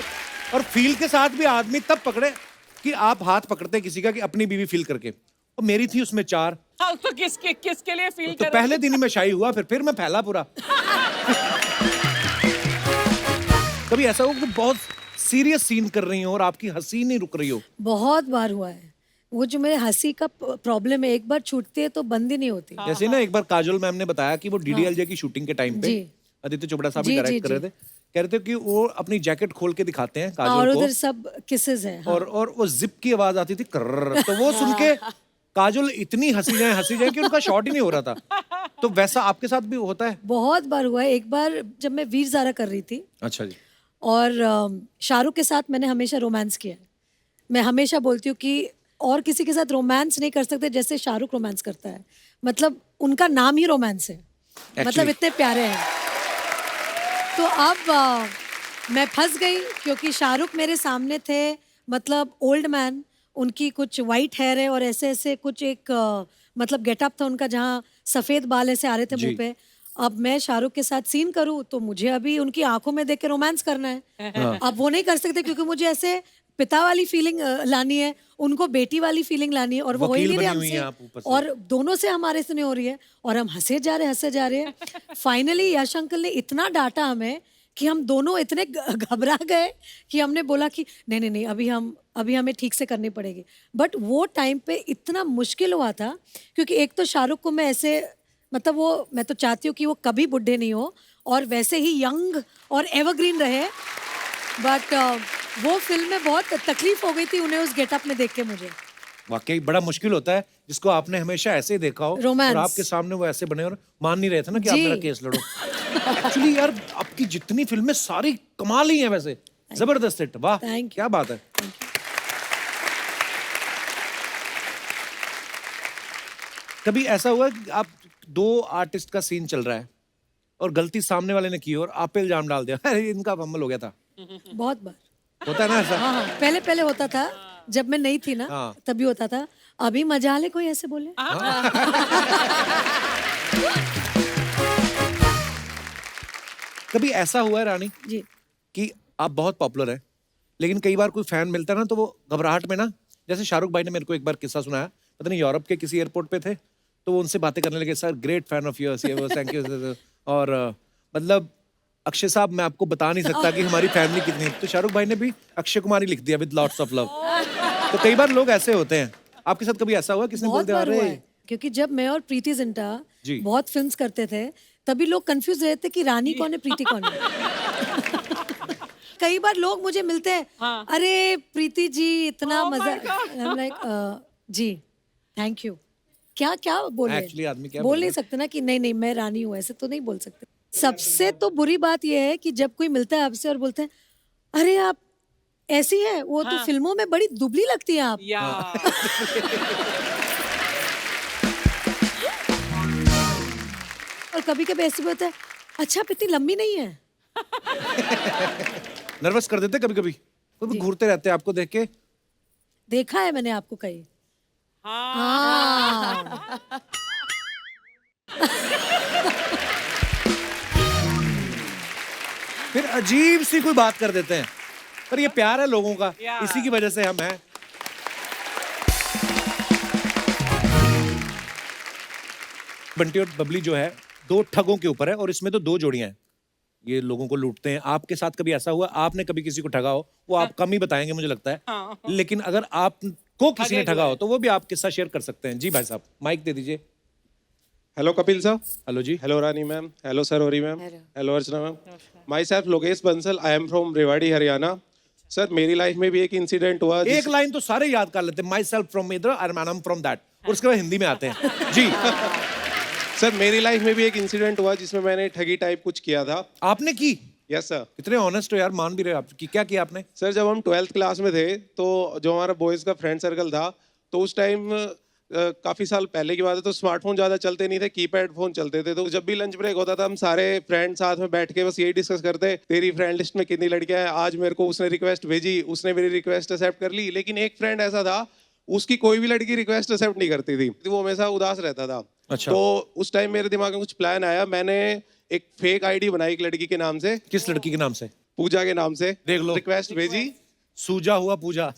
और फील के साथ भी आदमी तब पकड़े कि आप हाथ पकड़ते हैं किसी का कि अपनी बीवी फील करके, और मेरी थी उसमें 4। हाँ, तो किसके लिए फील तो कर पहले दिन ही मैं शाही हुआ, फिर मैं फैला पूरा। कभी ऐसा हो कि बहुत सीरियस सीन कर रही हो और आपकी हंसी नहीं रुक रही हो? बहुत बार हुआ है, वो जो मेरे हंसी का प्रॉब्लम है, एक बार छूटती है तो बंद ही नहीं होती। जैसे ना एक बार काजोल मैम ने बताया कि वो DDLJ की शूटिंग के टाइम पे जी। आदित्य चोपड़ा साहब भी जी, डायरेक्ट जी, कर रहे थे, कह रहे थे कि वो अपनी जैकेट खोल के दिखाते हैं और काजोल उधर को, सब किसेस है। हाँ। और वो जिप की आवाज आती थी कर्र, तो वो सुन के काजोल इतनी हंसी जाए कि उनका शॉट ही नहीं हो रहा था। तो वैसा आपके साथ भी होता है? बहुत बार हुआ है। एक बार जब मैं वीर ज़ारा कर रही थी, अच्छा जी। और शाहरुख के साथ मैंने हमेशा रोमांस किया है। मैं हमेशा बोलती हूँ कि और किसी के साथ रोमांस नहीं कर सकते जैसे शाहरुख रोमांस करता है, मतलब उनका नाम ही रोमांस है, मतलब इतने प्यारे हैं। तो अब मैं फंस गई क्योंकि शाहरुख मेरे सामने थे, मतलब ओल्ड मैन, उनकी कुछ वाइट हेयर है और ऐसे ऐसे कुछ एक मतलब गेटअप था उनका जहाँ सफ़ेद बाल ऐसे आ रहे थे मुंह पे। अब मैं शाहरुख के साथ सीन करूँ तो मुझे अभी उनकी आंखों में देख के रोमांस करना है। अब वो नहीं कर सकते क्योंकि मुझे ऐसे पिता वाली फीलिंग लानी है, उनको बेटी वाली फीलिंग लानी है, और वो हो ही वकील नहीं रहे बनी हुई हैं आप हमसे, ऊपर से। और दोनों से हमारे से नहीं हो रही है, और हम हंसे जा रहे हैं। फाइनली यश अंकल ने इतना डांटा हमें कि हम दोनों इतने घबरा गए कि हमने बोला कि नहीं, अभी हमें ठीक से करनी पड़ेगी। बट वो टाइम पे इतना मुश्किल हुआ था, क्योंकि एक तो शाहरुख को मैं ऐसे, मतलब वो, मैं तो चाहती हूँ कि वो कभी बुढ़े नहीं हो और वैसे ही यंग और एवरग्रीन रहे, बट वो फिल्म में बहुत तकलीफ हो गई थी उन्हें उस गेटअप में देख के मुझे। वाकई बड़ा मुश्किल होता है जिसको आपने हमेशा ऐसे ही देखा हो Romance. और आपके सामने वो ऐसे बने और मान नहीं रहे थे ना कि आप जी। मेरा केस लड़ो। एक्चुअली यार आपकी जितनी फिल्में सारी कमाल ही हैं वैसे, जबरदस्त हिट, वाह Thank you. क्या बात है। कभी ऐसा हुआ कि आप दो आर्टिस्ट का सीन चल रहा है और गलती सामने वाले ने की और आप पे इल्जाम डाल दिया, अरे इनका फंबल हो गया था, बहुत बार। होता है ना ऐसा? हाँ, पहले होता था, जब मैं नहीं थी ना, हाँ। तभी होता था। अभी मजाल है कोई ऐसे बोले? कभी ऐसा हुआ है रानी जी। कि आप बहुत पॉपुलर हैं, लेकिन कई बार कोई फैन मिलता है ना तो वो घबराहट में ना, जैसे शाहरुख भाई ने मेरे को एक बार किस्सा सुनाया, पता नहीं यूरोप के किसी एयरपोर्ट पे थे, तो वो उनसे बातें करने लगे, sir great fan of yours, ये वो, थैंक यू, और मतलब अक्षय साहब मैं आपको बता नहीं सकता कि हमारी फैमिली कितनी है, तो शाहरुख भाई ने भी अक्षय कुमार ही लिख दिया विद लॉट्स ऑफ लव। तो कई बार लोग ऐसे होते हैं, आपके साथ कभी ऐसा हुआ किसने बोल बहुत दिया बार हुआ अरे है, क्योंकि जब मैं और प्रीति जिंटा जी। बहुत फिल्म्स करते थे, तभी लोग कंफ्यूज रहते कि रानी कौन है, प्रीति कौन है। कई बार लोग मुझे मिलते हैं, अरे प्रीति जी इतना मजा, लाइक जी थैंक यू, क्या बोले, Actually आदमी क्या बोल बोले? नहीं सकते ना कि नहीं मैं रानी हूँ, ऐसे तो नहीं बोल सकते। सबसे तो बुरी बात यह है कि जब कोई मिलता है आपसे और बोलते हैं अरे आप ऐसी है, वो तो फिल्मों में बड़ी दुबली लगती है आप। या और कभी कभी ऐसे भी होता है, अच्छा आप इतनी लंबी नहीं है। नर्वस कर देते कभी कभी, वो घूरते रहते हैं आपको देख के। देखा है मैंने आपको कहीं। हाँ। फिर अजीब सी कोई बात कर देते हैं, पर ये प्यार है लोगों का, Yeah. इसी की वजह से हम हैं। बंटी और बबली जो है दो ठगों के ऊपर है, और इसमें तो दो जोड़ियां हैं, ये लोगों को लूटते हैं। आपके साथ कभी ऐसा हुआ आपने कभी किसी को ठगा हो? वो आप कम ही बताएंगे मुझे लगता है, लेकिन अगर आपको किसी ने ठगा हो तो वो भी आप किस्सा शेयर कर सकते हैं। जी भाई साहब माइक दे दीजिए। Hello Kapil sir. हेलो जी। Hello Rani ma'am. हेलो सरोरी ma'am. Hello Archana ma'am. Myself Lokesh Bansal, I am from Rewari Haryana. Sir मेरी लाइफ में भी एक इंसिडेंट हुआ। एक लाइन तो सारे याद कर लेते हैं, माई सेल्फ फ्रॉम इधर and I am from that, और उसके बाद हिंदी में आते हैं। जी। सर मेरी लाइफ में भी एक इंसिडेंट हुआ जिसमें मैंने ठगी टाइप कुछ किया था। आपने की? Yes sir. इतने ऑनेस्ट हो यार, मान भी रहे हो आप कि क्या किया आपने? सर जब हम 12th क्लास में थे तो जो हमारा बॉयज़ का फ्रेंड सर्कल था, तो उस टाइम काफ़ी साल पहले की बात है, तो स्मार्टफोन ज़्यादा चलते नहीं थे, कीपैड फोन चलते थे। तो जब भी लंच ब्रेक होता था हम सारे फ्रेंड साथ में बैठ के बस यही डिस्कस करते, तेरी फ्रेंड लिस्ट में कितनी लड़कियां हैं, आज मेरे को उसने रिक्वेस्ट भेजी, उसने मेरी रिक्वेस्ट एक्सेप्ट कर ली। लेकिन एक फ्रेंड ऐसा था उसकी कोई भी लड़की रिक्वेस्ट एक्सेप्ट नहीं करती थी, वो हमेशा उदास रहता था। अच्छा। तो उस टाइम मेरे दिमाग में कुछ प्लान आया, मैंने एक फेक आईडी बनाई एक लड़की के नाम से। किस लड़की के नाम से? पूजा के नाम से। देख लो। रिक्वेस्ट भेजी, सूजा हुआ पूजा।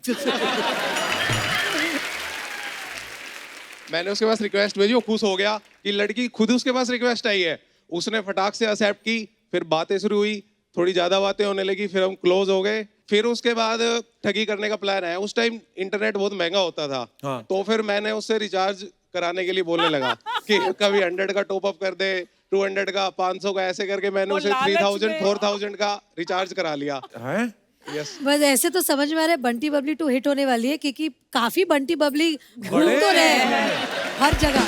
मैंने उसके पास रिक्वेस्ट भेजी, वो खुश हो गया कि लड़की खुद उसके पास रिक्वेस्ट आई है। उसने फटाक से एक्सेप्ट की, फिर बातें शुरू हुई, थोड़ी ज्यादा बातें होने लगी, फिर हम क्लोज हो गए। फिर उसके बाद ठगी करने का प्लान आया। उस टाइम इंटरनेट बहुत महंगा होता था। हाँ। तो फिर मैंने उससे रिचार्ज कराने के लिए बोलने लगा कि कभी 100 का टॉप अप कर दे, 200 का, 500 का, ऐसे करके मैंने वो उसे लालच 3000 में। 4000 का रिचार्ज करा लिया। हैं? यस। बस ऐसे तो समझ में आ रहा है बंटी बबली 2 हिट होने वाली है, क्योंकि काफी बंटी बबली घूम तो रहे हैं हर जगह।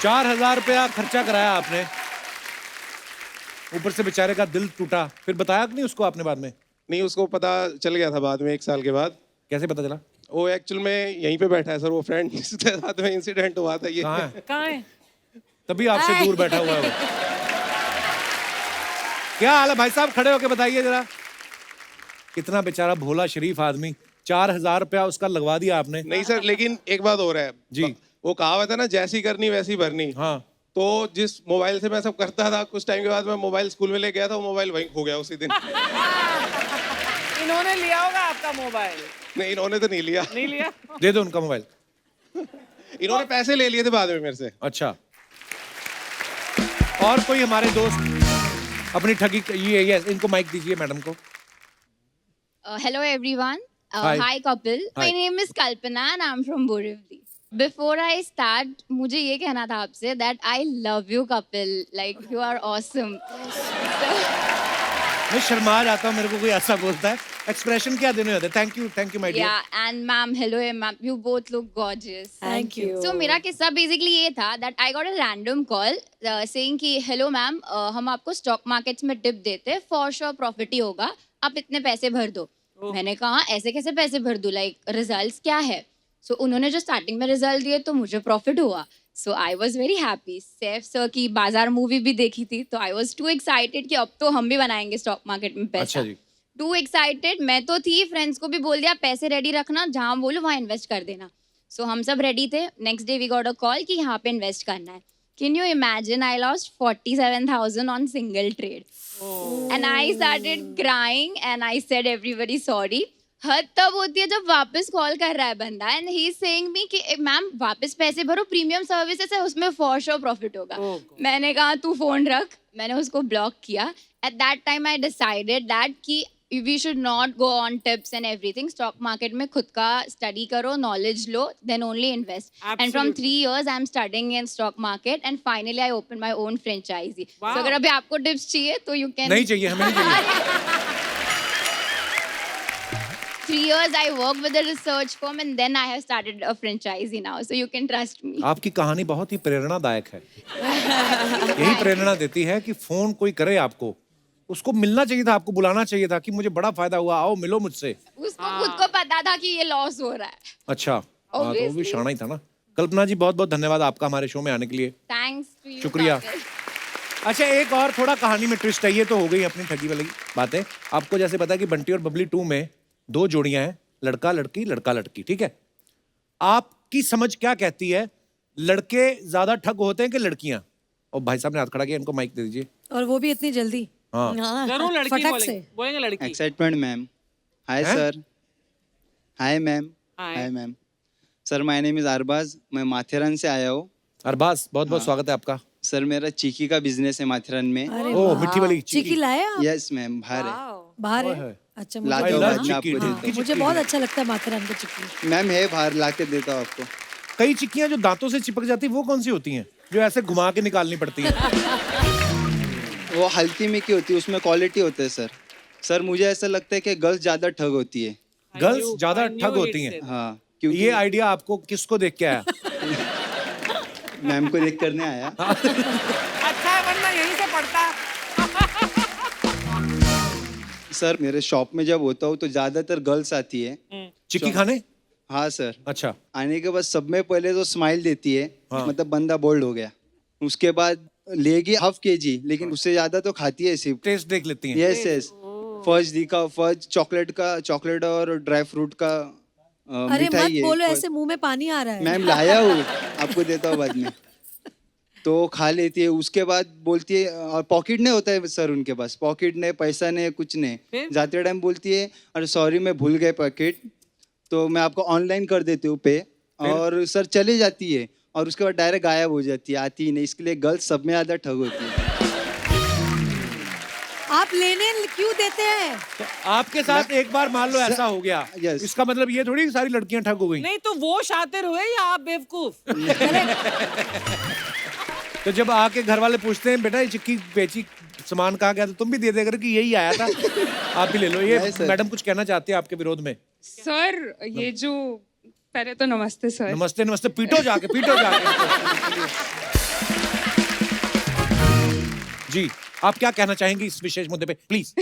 4000 रुपया खर्चा कराया आपने, ऊपर से बेचारे का दिल टूटा, फिर बताया कि नहीं उसको आपने बाद में? नहीं, उसको पता चल गया था बाद में, 1 साल के बाद। कैसे पता चला? वो एक्चुअल में यहीं पे बैठा है सर, वो फ्रेंड जिसके साथ में इंसिडेंट हुआ था ये। कहाँ है? कहाँ है? तभी आपसे दूर बैठा हुआ है वो। क्या हाल है भाई साहब, खड़े होके बताइए जरा। कितना बेचारा भोला शरीफ आदमी, 4000 रुपया उसका लगवा दिया आपने। नहीं सर, लेकिन एक बात हो रहा है जी। वो कहावत है ना, जैसी करनी वैसी भरनी। हाँ। तो जिस मोबाइल से मैं सब करता था, कुछ टाइम के बाद मैं मोबाइल स्कूल में ले गया था, वो मोबाइल वहीं खो गया उसी दिन। इन्होंने लिया होगा आपका मोबाइल। नहीं, इन्होंने तो नहीं लिया। नहीं लिया? दे दो उनका मोबाइल। इन्होंने पैसे ले लिए थे बाद में मेरे से। अच्छा, और कोई हमारे दोस्त अपनी ठगी ये इनको माइक दीजिए मैडम को। Hello everyone. Hi. Hi couple. Hi. My name is Kalpana and I'm from Borivali. Before I start, मुझे ये कहना था आपसे that I love you couple. Like you are awesome. मैं शर्मा जाता हूँ, मेरे को कोई ऐसा बोलता है, एक्सप्रेशन क्या देने होते हैं। Thank you my dear. Yeah, and ma'am, hello ma'am. You both look gorgeous. Thank you. So मेरा किस्सा basically ये था that I got a random call saying कि hello ma'am, हम आपको stock markets में tip देते हैं, for sure profit ही होगा, आप इतने पैसे भर दो। मैंने कहा ऐसे कैसे पैसे भर दूँ, like results क्या है? So उन्होंने जो starting में result दिए तो मुझे profit हुआ। So I was very happy. Saif sir की बाजार मूवी भी देखी थी तो I was too excited कि अब तो हम भी बनाएंगे स्टॉक मार्केट में पैसा। अच्छा जी। टू एक्साइटेड मैं तो थी, फ्रेंड्स को भी बोल दिया पैसे रेडी रखना, जहाँ बोलो वहाँ इन्वेस्ट कर देना। सो हम सब रेडी थे। Next day we got a call कि यहाँ पे इन्वेस्ट करना है। Can you imagine I lost 47,000 on single trade and I started crying and I said everybody sorry. हद तब होती है जब वापस कॉल कर रहा है बंदा and he is saying me कि मैम वापस पैसे भरो, प्रीमियम सर्विसेज है उसमें फॉर श्योर प्रॉफिट होगा। मैंने कहा तू फोन रख, मैंने उसको ब्लॉक किया। At that time I decided that कि we should not go on tips and everything. Stock market में खुद का स्टडी करो, नॉलेज लो, then only invest. And from 3 years I am studying in stock market and finally I open my own franchise. तो अगर अभी आपको टिप्स चाहिए तो यू कैन। नहीं चाहिए, हमें नहीं चाहिए। 3 years I worked with a research firm and then I have started a franchisee now, so you can trust me. आपकी कहानी बहुत ही प्रेरणादायक है। यही प्रेरणा देती है कि फोन कोई करे आपको, उसको मिलना चाहिए था, आपको बुलाना चाहिए था कि मुझे बड़ा फायदा हुआ, आओ मिलो मुझसे। उसको खुद को पता था कि ये लॉस हो रहा है। अच्छा, हाँ, तो वो भी शाना ही था ना। कल्पना जी बहुत बहुत धन्यवाद आपका हमारे शो में आने के लिए। Thanks to you. शुक्रिया। अच्छा, एक और थोड़ा कहानी में ट्विस्ट है। ये तो हो गई अपनी ठगी वाली बातें। आपको जैसे पता है कि बंटी और बबली 2 में 2 जोड़ियां हैं, लड़का लड़की लड़का लड़की, ठीक है। आपकी समझ क्या कहती है, लड़के ज्यादा ठग होते हैं कि लड़कियां? और भाई साहब ने हाथ खड़ा किया, इनको माइक दे दीजिए। और वो भी इतनी जल्दी। हाँ, जरूर लड़की फटक बोलेंगे, से। बोलेंगे लड़की। Excitement ma'am. Hi sir. Hi ma'am. Hi ma'am. Sir my name is Arbaz, मैं माथेरान से आया हूँ। अरबाज बहुत बहुत स्वागत है आपका। सर मेरा चीकी का बिजनेस है माथेरान में। ओह, मिट्टी वाली चिकी लाया आप? यस मैम, बाहर है। बाहर है? अच्छा, लाके मुझे बाद में चिक्की, आपको हाँ। देता हूँ। मुझे बहुत अच्छा लगता है माथेरान का चिक्की। मैम है बाहर, लाके देता हूँ आपको। कई चिक्कियां जो दांतों से चिपक जाती है वो कौन सी होती हैं, जो ऐसे घुमा के निकालनी पड़ती है? वो हल्की में की होती है, उसमें क्वालिटी होता है सर। सर मुझे ऐसा लगता है कि गर्ल्स ज्यादा ठग होती है। गर्ल्स ज्यादा ठग होती हैं? हाँ, क्योंकि ये आइडिया आपको किसको देख के आया? मैम को देख करने आया। अच्छा है, वरना यहीं से पढ़ता। सर मेरे शॉप में जब होता हूँ तो ज्यादातर गर्ल्स आती है चिक्की खाने। हाँ सर। अच्छा, आने के बाद सब में पहले तो स्माइल देती है, हाँ। मतलब बंदा बोल्ड हो गया। उसके बाद लेगी ½ kg, लेकिन उससे ज्यादा तो खाती है सिर्फ। टेस्ट देख लेती हैं। Yes yes. फर्ज दिखा, फर्ज चॉकलेट और ड्राई फ्रूट का अरे मत मिठाई है। बोलो, ऐसे मुंह में पानी आ रहा है। मैम लाया हूँ, आपको देता हूँ बाद में। तो खा लेती है, उसके बाद बोलती है, और पॉकेट नहीं होता है सर उनके पास, पॉकेट नहीं, पैसा नहीं, कुछ नहीं। जाते टाइम बोलती है अरे सॉरी मैं भूल गए पॉकेट, तो मैं आपको ऑनलाइन कर देती हूँ पे, और सर चली जाती है और उसके बाद डायरेक्ट गायब हो जाती है, आती ही नहीं। इसके लिए गर्ल्स सब में ज्यादा ठग होती है। आप लेने क्यों देते हैं? तो आपके साथ एक बार मान लो ऐसा हो गया, यस। इसका मतलब ये थोड़ी कि सारी लड़कियां ठग हो गई। नहीं तो वो शातिर हुए या आप बेवकूफ? तो जब आके घर वाले पूछते हैं बेटा ये चिक्की बेची, सामान कहाँ गया, तो तुम भी दे देगा कि यही आया था, आप भी ले लो। ये मैडम कुछ कहना चाहते हैं आपके विरोध में? सर ये जो, पहले तो नमस्ते सर। नमस्ते नमस्ते, पीटो जाके, पीटो जाके। जी, आप क्या कहना चाहेंगे इस विशेष मुद्दे पे, प्लीज?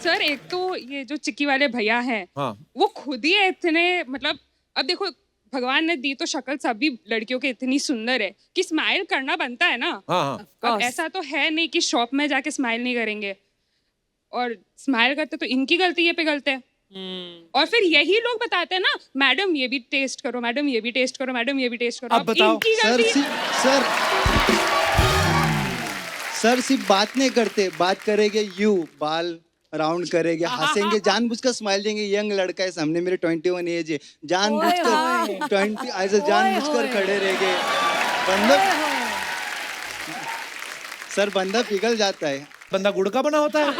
सर एक तो ये जो चिक्की वाले भैया हैं, हाँ। वो खुद ही इतने, मतलब अब देखो भगवान ने दी तो शक्ल सभी लड़कियों की इतनी सुंदर है कि स्माइल करना बनता है ना। हाँ हाँ। अब ऐसा तो है नहीं कि शॉप में जाके स्माइल नहीं करेंगे, और स्माइल करते तो इनकी गलती ये पे गलते हैं। और फिर यही लोग बताते हैं ना, मैडम ये भी टेस्ट करो, मैडम ये भी टेस्ट करो, मैडम ये भी टेस्ट करो। अब बताओ। इनकी सर गलती। सर सिर्फ बात नहीं करते, बात करेंगे यू बाल राउंड करेंगे, हंसेंगे, जानबूझकर स्माइल देंगे। यंग लड़का है सामने, मेरे 21 एज है, जानबूझकर 20 ऐसे जानबूझकर खड़े रहेंगे। बंदा सर बंदा पिघल जाता है। बंदा गुड़ का बना होता है।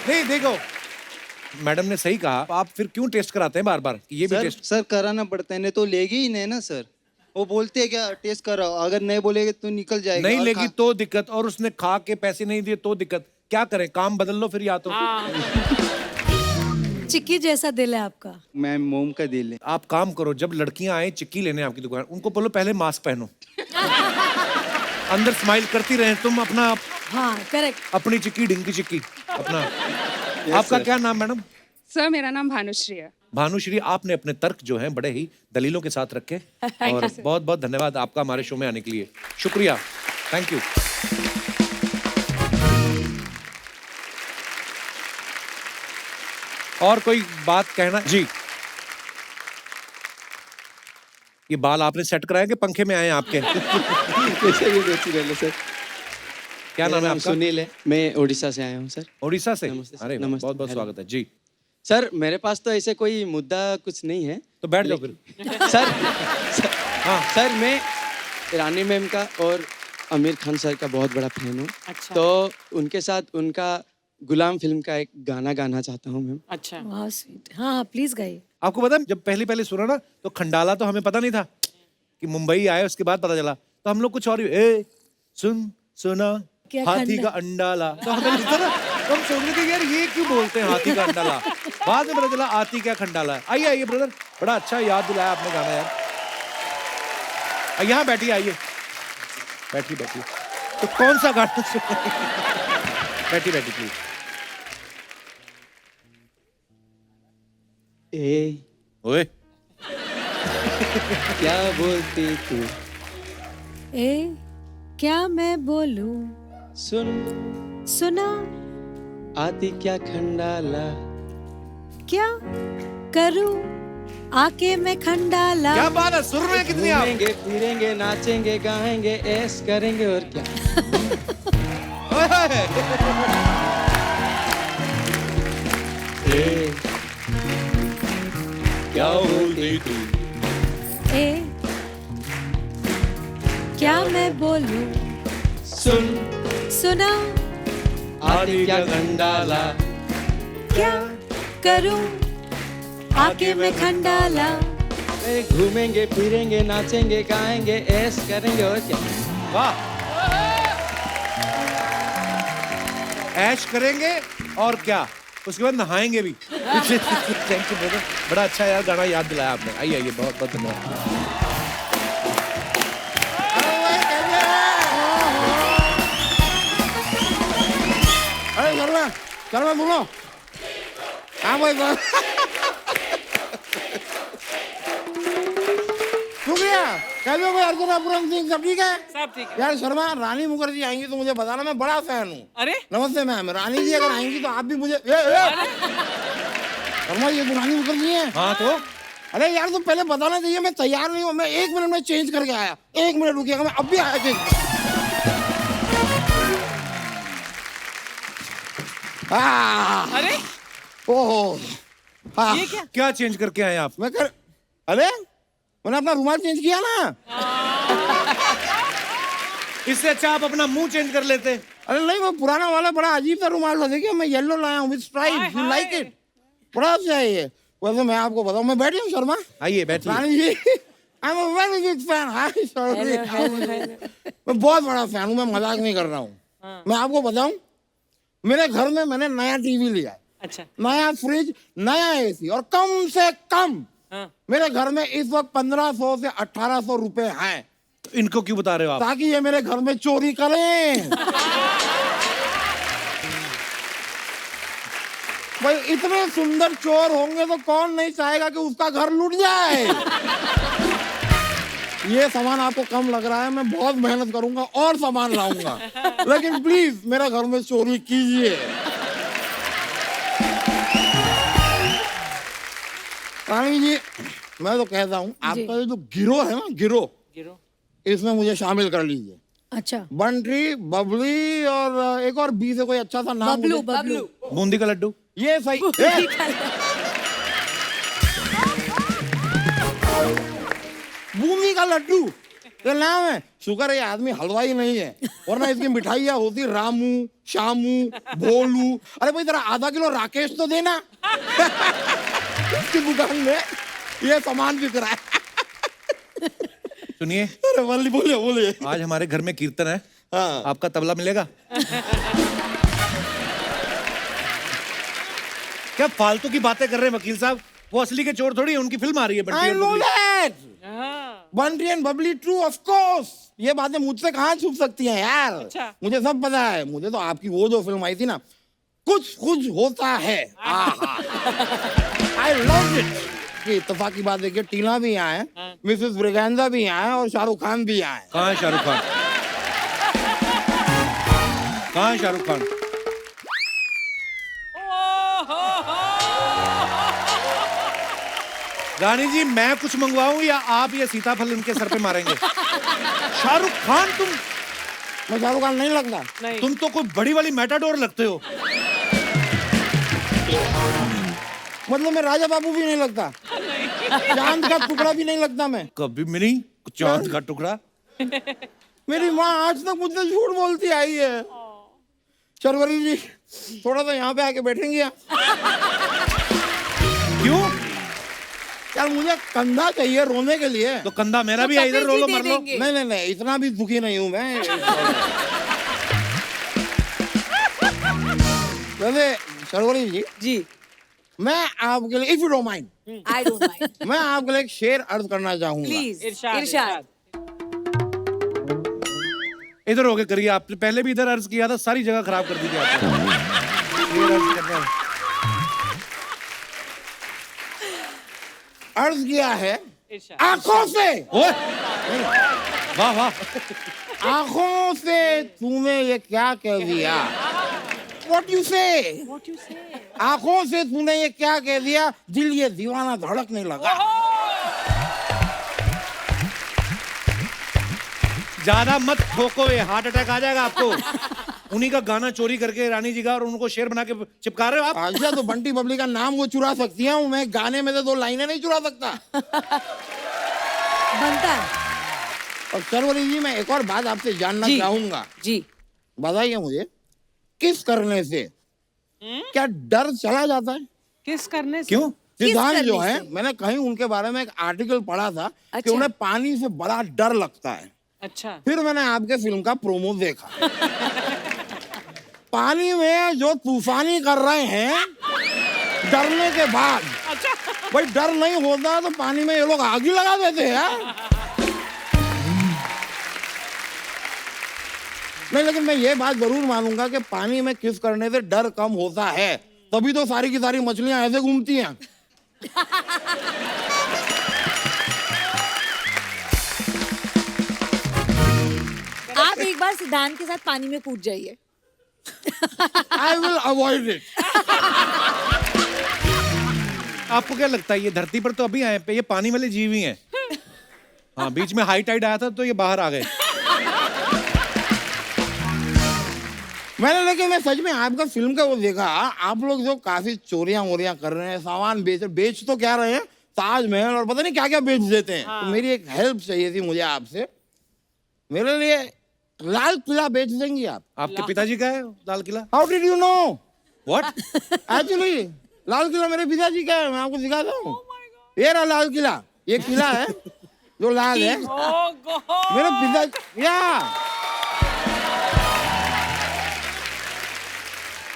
नहीं देखो, मैडम ने सही कहा, आप फिर क्यों टेस्ट कराते हैं बार बार? ये भी टेस्ट सर कराना पड़ता है, नहीं तो लेगी ही नहीं ना सर। वो बोलते हैं क्या टेस्ट कराओ, अगर नहीं बोलेगे तो निकल जाएगा। नहीं लेगी तो दिक्कत, और उसने खा के पैसे नहीं दिए तो दिक्कत। क्या करें, काम बदल लो फिर, या तो चिक्की जैसा दिल है आपका। मैम मोम का दिल है। आप काम करो, जब लड़कियां आए चिक्की लेने आपकी दुकान, उनको बोलो पहले मास्क पहनो, अंदर स्माइल करती रहे, तुम अपना हाँ करेक्ट। अपनी चिक्की ढिंकी चिक्की अपना। आपका क्या नाम मैडम? सर मेरा नाम भानुश्री है। भानुश्री, आपने अपने तर्क जो हैं बड़े ही दलीलों के साथ रखे, और बहुत बहुत धन्यवाद आपका हमारे शो में आने के लिए। शुक्रिया, थैंक यू। और कोई बात कहना? जी, ये बाल आपने सेट कराए कि पंखे में आए हैं आपके? सर क्या नाम है आपका? सुनील है, मैं उड़ीसा से आया हूँ सर। उड़ीसा से? नमस्ते सर। अरे नमस्ते, बहुत बहुत हेलो। स्वागत है जी। सर मेरे पास तो ऐसे कोई मुद्दा कुछ नहीं है। तो बैठ जाओ फिर। सर हाँ सर, मैं रानी मैम का और आमिर खान सर का बहुत बड़ा फैन हूँ। अच्छा। तो उनके साथ उनका गुलाम फिल्म का एक गाना गाना चाहता हूँ मैम। अच्छा। वाह स्वीट। हाँ हाँ प्लीज गाइए। आपको पता है, जब पहले पहले सुना ना तो खंडाला तो हमें पता नहीं था कि मुंबई आए, उसके बाद पता चला। तो हम लोग कुछ और ही, सुन सुना क्या हाथी का अंडाला, तो हमें लगता ना, तो हम सोच रहे थे यार ये क्यों बोलते हैं हाथी का अंडाला। बाद में पता चला हाथी क्या खंडाला है। आइए आइए ब्रदर, बड़ा अच्छा याद दिलाया आपने गाना यार। यहाँ बैठिए, आइए बैठिए बैठिए। तो कौन सा गाना बैठिए बैठिए प्लीज। ओए क्या बोलती तू? ए क्या मैं बोलूं? सुन सुना आती क्या खंडाला? क्या करूं आके मैं खंडाला? क्या बात है, सुर में कितनी आप। घूमेंगे फिरेंगे नाचेंगे गाएंगे ऐश करेंगे और क्या। क्या बोलती तू? ए क्या मैं बोलूं? सुन सुना आती क्या खंडाला? क्या करूं आके मैं खंडाला? घूमेंगे फिरेंगे नाचेंगे गाएंगे ऐश करेंगे और क्या। वाह, ऐश करेंगे और क्या, उसके बाद नहाएंगे भी। थैंक यू ब्रदर, बड़ा अच्छा यार गाना याद दिलाया आपने। आइए आइए, बहुत बहुत धन्यवाद। अरे शर्मा, शर्मा बोलो। हाँ भाई बोलो। शुक्रिया। कैसे हो अर्जुन पूरन सिंह, सब ठीक है? सब ठीक है। यार शर्मा, रानी मुखर्जी आएंगी तो मुझे बताना, मैं बड़ा फैन हूँ। अरे नमस्ते मैम, रानी जी अगर आएंगी तो आप भी मुझे शर्मा, ये तो रानी मुखर्जी है। हाँ तो अरे यार तुम पहले बताना चाहिए, मैं तैयार नहीं हूँ, मैं 1 मिनट में चेंज करके आया। 1 मिनट रुकिएगा, मैं अब भी आया चेंज। अरे ओहो, हाँ। ये क्या? क्या चेंज करके आए आप? अरे मैंने अपना रुमाल चेंज किया ना। इससे अच्छा आप अपना मुंह चेंज कर लेते। अरे नहीं, वो पुराना वाला बड़ा अजीब सा रुमाल था, देखिए मैं येलो लाया हूँ with stripe, you like it, बड़ा अच्छा है ये। वैसे मैं आपको बताऊँ, मैं बैठी हूँ शर्मा। आइए बैठिए। Rani ji, I am a very big fan. Hi sorry, मैं बहुत बड़ा फैन हूँ, मैं मजाक नहीं कर रहा हूँ। मैं आपको बताऊँ, मेरे घर में मैंने नया टीवी लिया है, अच्छा, नया फ्रिज, नया एसी, और कम से कम हाँ। मेरे घर में इस वक्त 1500 से 1800 रुपए हैं। इनको क्यों बता रहे हो आप? ताकि ये मेरे घर में चोरी करें। भाई इतने सुंदर चोर होंगे तो कौन नहीं चाहेगा कि उसका घर लूट जाए। ये सामान आपको कम लग रहा है, मैं बहुत मेहनत करूंगा और सामान लाऊंगा, लेकिन प्लीज मेरे घर में चोरी कीजिए। रानी जी, मैं तो कहता हूँ आपका ये जो गिरोह है ना, गिरोह, इसमें मुझे शामिल कर लीजिए। अच्छा, बंटी, बबली और एक और बी से कोई अच्छा सा नाम बबलू, मुझे- बबलू। बूंदी का लड्डू। ये सही। बूंदी का लड्डू ये नाम है। शुक्र है ये आदमी हलवाई नहीं है, वरना इसकी मिठाइयाँ होती रामू, शामू, भोलू। अरे भाई जरा आधा किलो राकेश तो देना। इसकी दुकान में ये सामान बिक रहा है। सुनिए, अरे वाली बोलिए बोलिए। आज हमारे घर में कीर्तन है। हाँ। आपका तबला मिलेगा? क्या फालतू की बातें कर रहे हैं वकील साहब? वो असली के चोर थोड़ी है, उनकी फिल्म आ रही है बंटी I और know Babli. that. Bunty and Babli true of course. ये बातें मुझसे कहाँ छुप सकती हैं यार? अच्छा। मुझे सब पता है। मुझे तो आपकी वो जो फिल्म आई थी ना, कुछ कुछ होता है, आई लव इट। कि इत्तेफाक की बात देखिए, टीना भी यहाँ है, मिसेस ब्रिगेंजा भी यहाँ है और शाहरुख खान भी यहाँ है। कहाँ है शाहरुख खान? कहाँ है शाहरुख खान? रानी जी, मैं कुछ मंगवाऊं या आप ये सीताफल इनके सर पे मारेंगे? शाहरुख खान तुम? मैं शाहरुख खान नहीं लगता। नहीं। तुम तो कोई बड़ी वाली मेटाडोर लगते हो। मतलब मैं राजा बाबू भी नहीं लगता, चांद का टुकड़ा भी नहीं लगता मैं। कभी भी नहीं। चांद का टुकड़ा। मेरी माँ आज तक मुझसे झूठ बोलती आई है। शर्वरी जी, थोड़ा सा यहाँ पे आके बैठेंगे आप? क्यों? यार मुझे कंधा चाहिए रोने के लिए। तो कंधा मेरा भी है, इधर रो लो, मर लो। नहीं नहीं नहीं, इतना भी दुखी नहीं हूँ मैं। वैसे शर्वरी जी, मैं आपके लिए, if you don't mind, I don't mind, मैं आपके लिए एक शेर अर्ज करना चाहूंगा। प्लीज। इरशाद, इरशाद। इधर होके करिए। आपने पहले भी इधर अर्ज किया था, सारी जगह खराब कर दी थी आपने। ये अर्ज करना है। अर्ज किया है इरशाद। आंखों से। ओए! वाह वाह। आंखों से तूने ये क्या कह दिया? What you say? आंखों से तूने ये क्या कह दिया? दिल ये दीवाना धड़कने लगा। ज्यादा मत ठोको, ये हार्ट अटैक आ जाएगा आपको। उन्हीं का गाना चोरी करके रानी जी का, और उनको शेर बना के चिपका रहे हो आप। अच्छा, तो बंटी बबली का नाम वो चुरा सकती हैं, मैं गाने में से 2 लाइनें नहीं चुरा सकता। बनता है। और शर्वरी जी, मैं एक और बात आपसे जानना चाहूंगा। जी, बताइए मुझे, किस करने से क्या डर चला जाता है? किस करने से? क्यों? सिद्धांत जो है, मैंने कहीं उनके बारे में एक आर्टिकल पढ़ा था कि अच्छा। उन्हें पानी से बड़ा डर लगता है। अच्छा। फिर मैंने आपके फिल्म का प्रोमो देखा। पानी में जो तूफानी कर रहे हैं डरने के बाद। अच्छा। भाई डर नहीं होता तो पानी में ये लोग आग ही लगा देते हैं यार। नहीं, लेकिन मैं ये बात जरूर मानूंगा कि पानी में किस करने से डर कम होता है, तभी तो सारी की सारी मछलियां ऐसे घूमती हैं। आप एक बार सिद्धांत के साथ पानी में कूद जाइए। I will avoid it. आपको क्या लगता है, ये धरती पर तो अभी आए पे, ये पानी वाले जीव ही हैं। हाँ, बीच में हाई टाइड आया था तो ये बाहर आ गए। मैंने, लेकिन मैं सच में आपका फिल्म का वो देखा, आप लोग जो काफी चोरियां वोरियां कर रहे हैं, सामान बेच तो क्या रहे हैं, ताजमहल और पता नहीं क्या क्या बेच देते हैं। तो मेरी एक हेल्प चाहिए थी मुझे आपसे, मेरे लिए लाल किला बेच देंगी आप? आपके पिताजी का है Lal Qila? How did you know? What? Actually Lal Qila मेरे पिताजी का है, मैं आपको दिखाता हूँ। ये रहा लाल किला, ये किला है जो लाल है, मेरे पिताजी।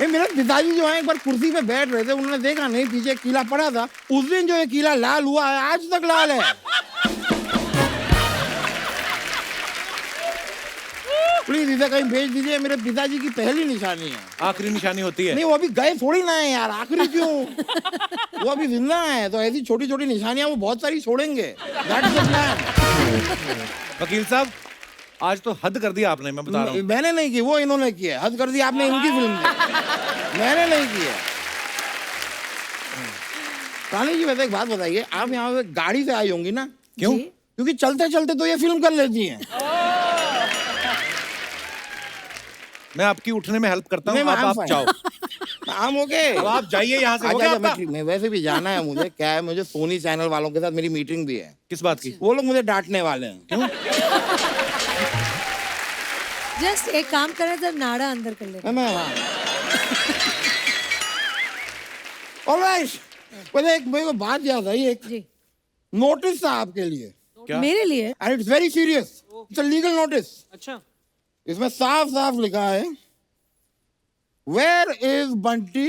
मेरे पिताजी जो है एक बार कुर्सी पे बैठ रहे थे, उन्होंने देखा नहीं पीछे किला पड़ा था, उस दिन जो ये किला लाल हुआ है आज तक लाल है। प्लीज इसे कहीं भेज दीजिए, मेरे पिताजी की पहली निशानी है। आखिरी निशानी होती है। नहीं, वो अभी गए थोड़ी ना है यार, आखिरी क्यों? वो अभी जिंदा है, तो ऐसी छोटी छोटी निशानियां वो बहुत सारी छोड़ेंगे। That's the plan। वकील साहब, आज तो हद कर दिया आपने, मैं बता रहा हूँ। मैंने नहीं की, वो इन्होंने की है। हद कर दी आपने इनकी फिल्म में, मैंने नहीं की है। रानी जी, वैसे एक बात बताइए, आप यहाँ पे गाड़ी से आई होंगी ना? क्यों? क्योंकि चलते चलते तो ये फिल्म कर लेती हैं। मैं आपकी उठने में हेल्प करता हूँ, नहीं, मैं अब आप fine. जाओ। I'm okay. अब आप जाइए यहाँ से, हो अच्छा गया अच्छा, आपका? मैं वैसे भी जाना है मुझे। क्या है, मुझे सोनी चैनल वालों के साथ मेरी मीटिंग भी है। किस बात की? वो लोग मुझे डांटने वाले हैं। क्यों? जस्ट एक काम करें तो नाड़ा अंदर कर ले। मैं हाँ। Alright. पहले एक मेरे को बात याद आई, एक जी नोटिस था आपके लिए। क्या? मेरे लिए And it's very serious. It's a legal notice. अच्छा इसमें साफ साफ लिखा है, Where is Bunty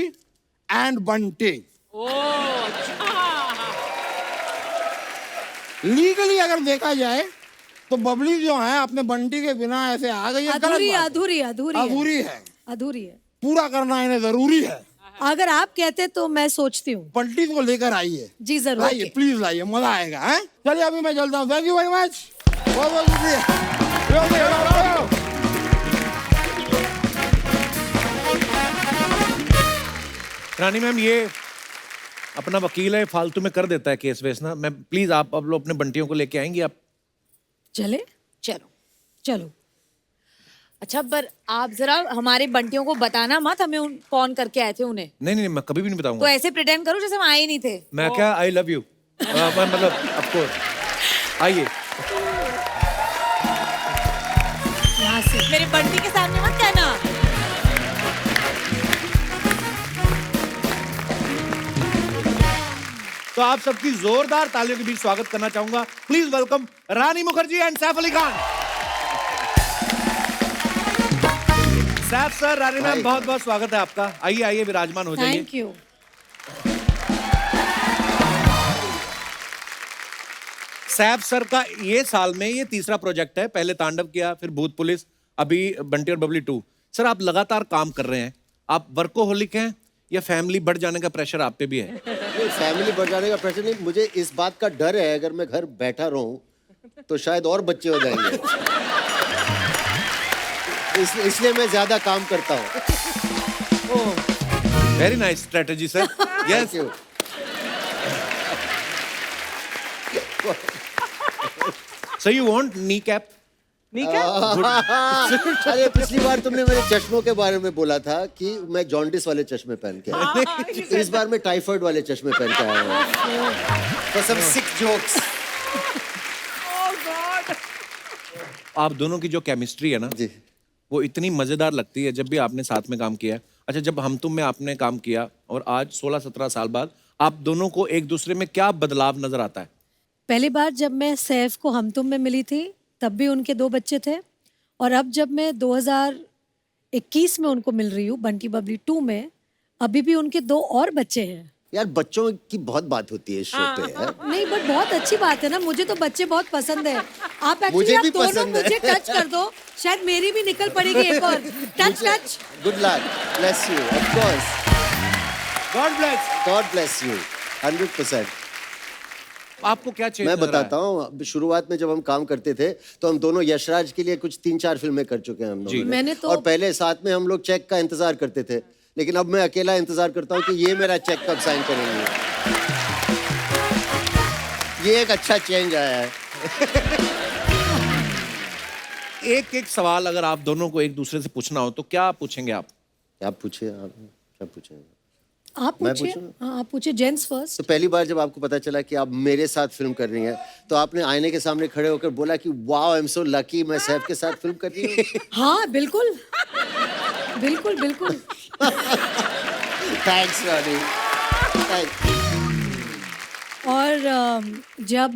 and Bunty? ओ अच्छा लीगली अगर देखा जाए तो बबली जो है अपने बंटी के बिना ऐसे आ गई है, गलत अधूरी बात है। अधूरी अधूरी है। अधूरी है, अधूरी है। पूरा करना इन्हें जरूरी है। अगर आप कहते तो मैं सोचती हूँ। बंटी को लेकर आइए, जी जरूर। लाइए प्लीज लाइए, मजा आएगा। हैं चलिए अभी मैं चलता हूँ। थैंक यू वेरी मच, बहुत बहुत शुक्रिया। रानी मैम, ये अपना वकील है, फालतू में कर देता है केस वेस ना। मैं प्लीज आप अब लोग अपने बंटियों को लेके आएंगी आप? चले चलो चलो। अच्छा, पर आप जरा हमारे बंटियों को बताना मत हमें कौन करके आए थे उन्हें। नहीं नहीं, मैं कभी भी नहीं तो बताऊंगा। ऐसे प्रिटेंड करो जैसे हम आए ही नहीं थे। मैं क्या, आई लव यू, मतलब आपको आइए। यहाँ से मेरे बंटी के सामने मत कहना। तो आप सबकी जोरदार तालियों के बीच स्वागत करना चाहूंगा। Please welcome Rani Mukherjee and Saif Ali Khan. Saif sir, Rani ma'am, बहुत बहुत स्वागत है आपका। आइए आइए, विराजमान हो जाइए। Thank you. सैफ सर का ये साल में ये तीसरा प्रोजेक्ट है। पहले तांडव किया, फिर भूत पुलिस, अभी बंटी और बबली 2। सर, आप लगातार काम कर रहे हैं। आप वर्कोहोलिक हैं या फैमिली बढ़ जाने का प्रेशर आप पे भी है? नहीं, फैमिली बढ़ जाने का प्रेशर नहीं, मुझे इस बात का डर है अगर मैं घर बैठा रहूं तो शायद और बच्चे हो जाएंगे। इसलिए मैं ज्यादा काम करता हूँ। Very nice strategy sir. Yes. So you want kneecap? अरे पिछली बार तुमने मेरे चश्मों के बारे में बोला था कि मैं जॉन्डिस वाले चश्मे पहन के आया। इस बार मैं टाइफाइड वाले चश्मे पहन के आया हूँ। For some sick jokes. आप दोनों की जो केमिस्ट्री है ना जी, वो इतनी मजेदार लगती है जब भी आपने साथ में काम किया है। अच्छा, जब हम तुम में आपने काम किया और आज 16-17 साल बाद आप दोनों को एक दूसरे में क्या बदलाव नजर आता है? पहली बार जब मैं सैफ को हम तुम में मिली थी तब भी उनके 2 बच्चे थे, और अब जब मैं 2021 में उनको मिल रही हूँ बंटी बबली 2 में, अभी भी उनके 2 और बच्चे हैं। यार बच्चों की बहुत बात होती है इस शो पे यार। नहीं, बट बहुत अच्छी बात है ना। मुझे तो बच्चे बहुत पसंद है। आप मुझे एक्चुअली आप भी दोनों पसंद है। मुझे टच कर दो, शायद मेरी भी निकल पड़ेगी एक और। Touch touch. Good luck. Bless you. Of course. God bless. God bless you. 100%. आपको क्या चाहिए? मैं बताता हूँ, शुरुआत में जब हम काम करते थे तो हम दोनों यशराज के लिए कुछ 3-4 फिल्में कर चुके हैं हम लोग। मैंने तो और पहले साथ में हम लोग चेक का इंतजार करते थे, लेकिन अब मैं अकेला इंतजार करता हूँ कि ये मेरा चेक कब साइन करेंगे। ये एक अच्छा चेंज आया है। एक एक सवाल अगर आप दोनों को एक दूसरे से पूछना हो तो क्या पूछेंगे आप? क्या पूछे आप? क्या पूछे? आप मैं पूछिए। पूछूं? हाँ, आप पूछिए। Gents first. तो पहली बार जब आपको पता चला कि आप मेरे साथ फिल्म कर रही हैं तो आपने आईने के सामने खड़े होकर बोला कि wow, I am so lucky, मैं सैफ के साथ फिल्म कर रही हूँ। हाँ बिल्कुल बिल्कुल बिल्कुल। थैंक्स रानी। और जब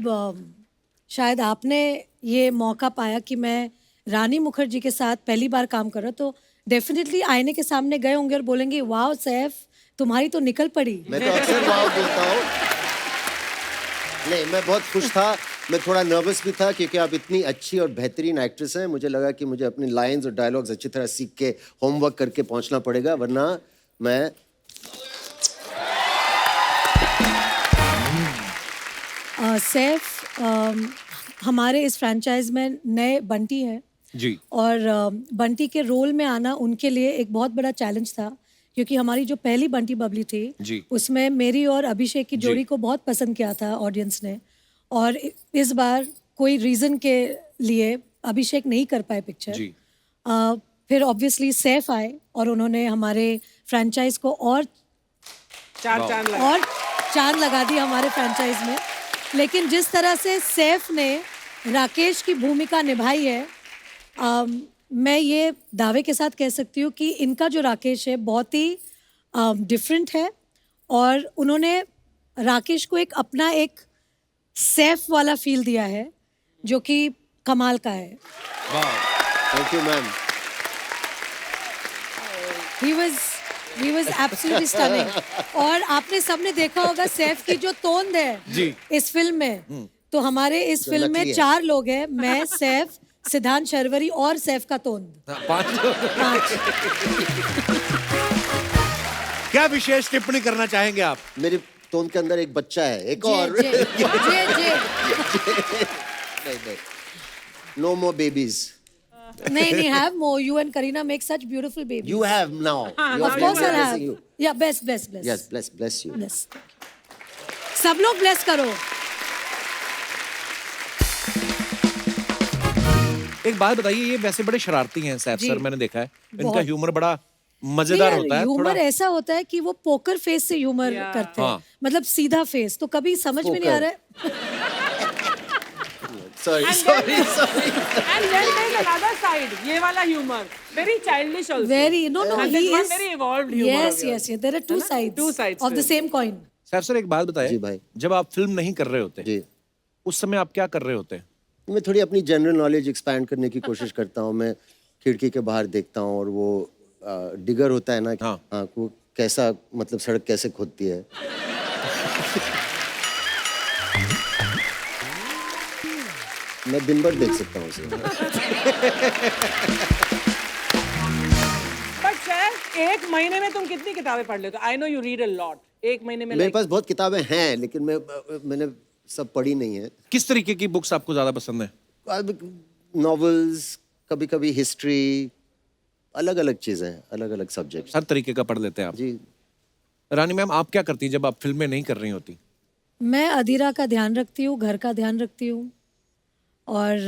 शायद आपने ये मौका पाया कि मैं रानी मुखर्जी के साथ पहली बार काम कर रहा, तो डेफिनेटली आईने के सामने गए होंगे और बोलेंगे वाह सैफ, तुम्हारी तो निकल पड़ी। मैं तो अक्सर वाओ बोलता हूँ। नहीं, मैं बहुत खुश था। मैं थोड़ा नर्वस भी था क्योंकि आप इतनी अच्छी और बेहतरीन एक्ट्रेस हैं। मुझे लगा कि मुझे अपनी लाइंस और डायलॉग्स अच्छी तरह सीख के होमवर्क करके पहुंचना पड़ेगा, वरना मैं सैफ हमारे इस फ्रैंचाइज में नए बंटी हैं जी, और बंटी के रोल में आना उनके लिए एक बहुत बड़ा चैलेंज था, क्योंकि हमारी जो पहली बंटी बबली थी जी, उसमें मेरी और अभिषेक की जोड़ी को बहुत पसंद किया था ऑडियंस ने, और इस बार कोई रीज़न के लिए अभिषेक नहीं कर पाए पिक्चर। जी। फिर ऑब्वियसली सैफ आए और उन्होंने हमारे फ्रेंचाइज को और चांद लगा दी हमारे फ्रेंचाइज में। लेकिन जिस तरह से सैफ ने राकेश की भूमिका निभाई है, मैं ये दावे के साथ कह सकती हूँ कि इनका जो राकेश है बहुत ही डिफरेंट है और उन्होंने राकेश को एक अपना एक सैफ वाला फील दिया है जो कि कमाल का है। Thank you ma'am. He was absolutely stunning। और आपने सबने देखा होगा सैफ की जो तोंद है जी। इस फिल्म में, तो हमारे इस फिल्म में 4 लोग हैं, मैं, सैफ, सिद्धांत शर्वरी और सैफ का तोंद। 5। क्या विशेष टिप्पणी करना चाहेंगे आप? मेरे टोन के अंदर एक बच्चा है, एक और। नहीं, no more babies। नहीं, have more। You and Kareena make such beautiful babies। You have now। Of course I'll have। Yeah, bless। Yes, bless you। Bless। सब लोग bless करो। एक बात बताइए, ये वैसे बड़े शरारती हैं सैफ जी। सर, मैंने देखा है इनका बहुत। ह्यूमर बड़ा मजेदार होता है। ह्यूमर थोड़ा ऐसा होता है कि वो पोकर फेस से ह्यूमर करते हैं, हाँ। मतलब सीधा फेस, तो कभी समझ में नहीं आ रहा है। Sorry। And then there's another side, ये वाला humor, very childish also। No, And he there's one is very evolved humor। yes, there are two sides of the same coin। Saif sir एक बात बताइए, जी भाई। जब आप फिल्म नहीं कर रहे होते जी, उस समय आप क्या कर रहे होते हैं? मैं थोड़ी अपनी जनरल नॉलेज एक्सपैंड करने की कोशिश करता हूँ। मैं खिड़की के बाहर देखता हूँ और वो डिगर होता है ना, हाँ, वो कैसा, मतलब सड़क कैसे खोदती है। मैं दिन भर देख सकता हूँ उसे। But सैफ, एक महीने में तुम कितनी किताबें पढ़ लेते हो? I know you read a lot। एक महीने में मेरे पास बहुत किताबें हैं, लेकिन मैंने सब पढ़ी नहीं है। किस तरीके की बुक्स आपको ज्यादा पसंद है? नॉवेल्स, कभी कभी हिस्ट्री, अलग अलग चीजें, अलग अलग सब्जेक्ट। हर तरीके का पढ़ लेते हैं आप जी। रानी मैम, आप क्या करती हैं जब आप फिल्में नहीं कर रही होती? मैं अधीरा का ध्यान रखती हूँ, घर का ध्यान रखती हूँ, और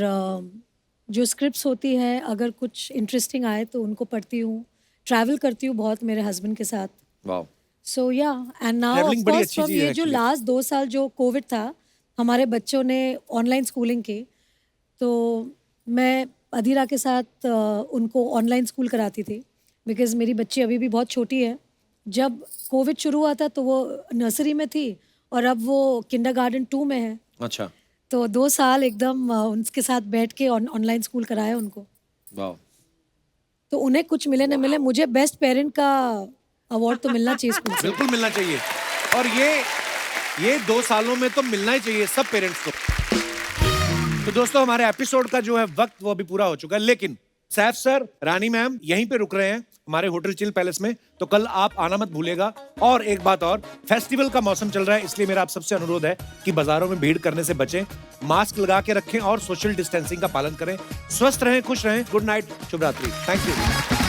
जो स्क्रिप्ट्स होती है अगर कुछ इंटरेस्टिंग आए तो उनको पढ़ती हूँ। ट्रैवल करती हूँ बहुत मेरे हस्बैंड के साथ। वाह। सो या, एंड नाउ ऑफ Travelling बड़ी कोर्स अच्छी फ्रॉम चीज़ है ये जो actually। लास्ट 2 साल जो कोविड था, हमारे बच्चों ने ऑनलाइन स्कूलिंग की, तो मैं अधीरा के साथ उनको ऑनलाइन स्कूल कराती थी, बिकॉज मेरी बच्ची अभी भी बहुत छोटी है। जब कोविड शुरू हुआ था तो वो नर्सरी में थी और अब वो किंडरगार्टन 2 में है। अच्छा। तो 2 साल एकदम उनके साथ बैठ के ऑनलाइन स्कूल कराया उनको। वाह। तो उन्हें कुछ मिले न मिले, मुझे बेस्ट पेरेंट का अवार्ड तो मिलना चाहिए स्कूल से। बिल्कुल मिलना चाहिए, और ये 2 सालों में तो मिलना ही चाहिए सब पेरेंट्स को। तो दोस्तों, हमारे एपिसोड का जो है वक्त वो अभी पूरा हो चुका है, लेकिन सैफ सर, रानी मैम यहीं पे रुक रहे हैं हमारे होटल चिल पैलेस में, तो कल आप आना मत भूलिएगा। और एक बात और, फेस्टिवल का मौसम चल रहा है, इसलिए मेरा आप सबसे अनुरोध है कि बाजारों में भीड़ करने से बचें, मास्क लगा के रखें और सोशल डिस्टेंसिंग का पालन करें। स्वस्थ रहें, खुश रहें। गुड नाइट, शुभ रात्रि। Thank you.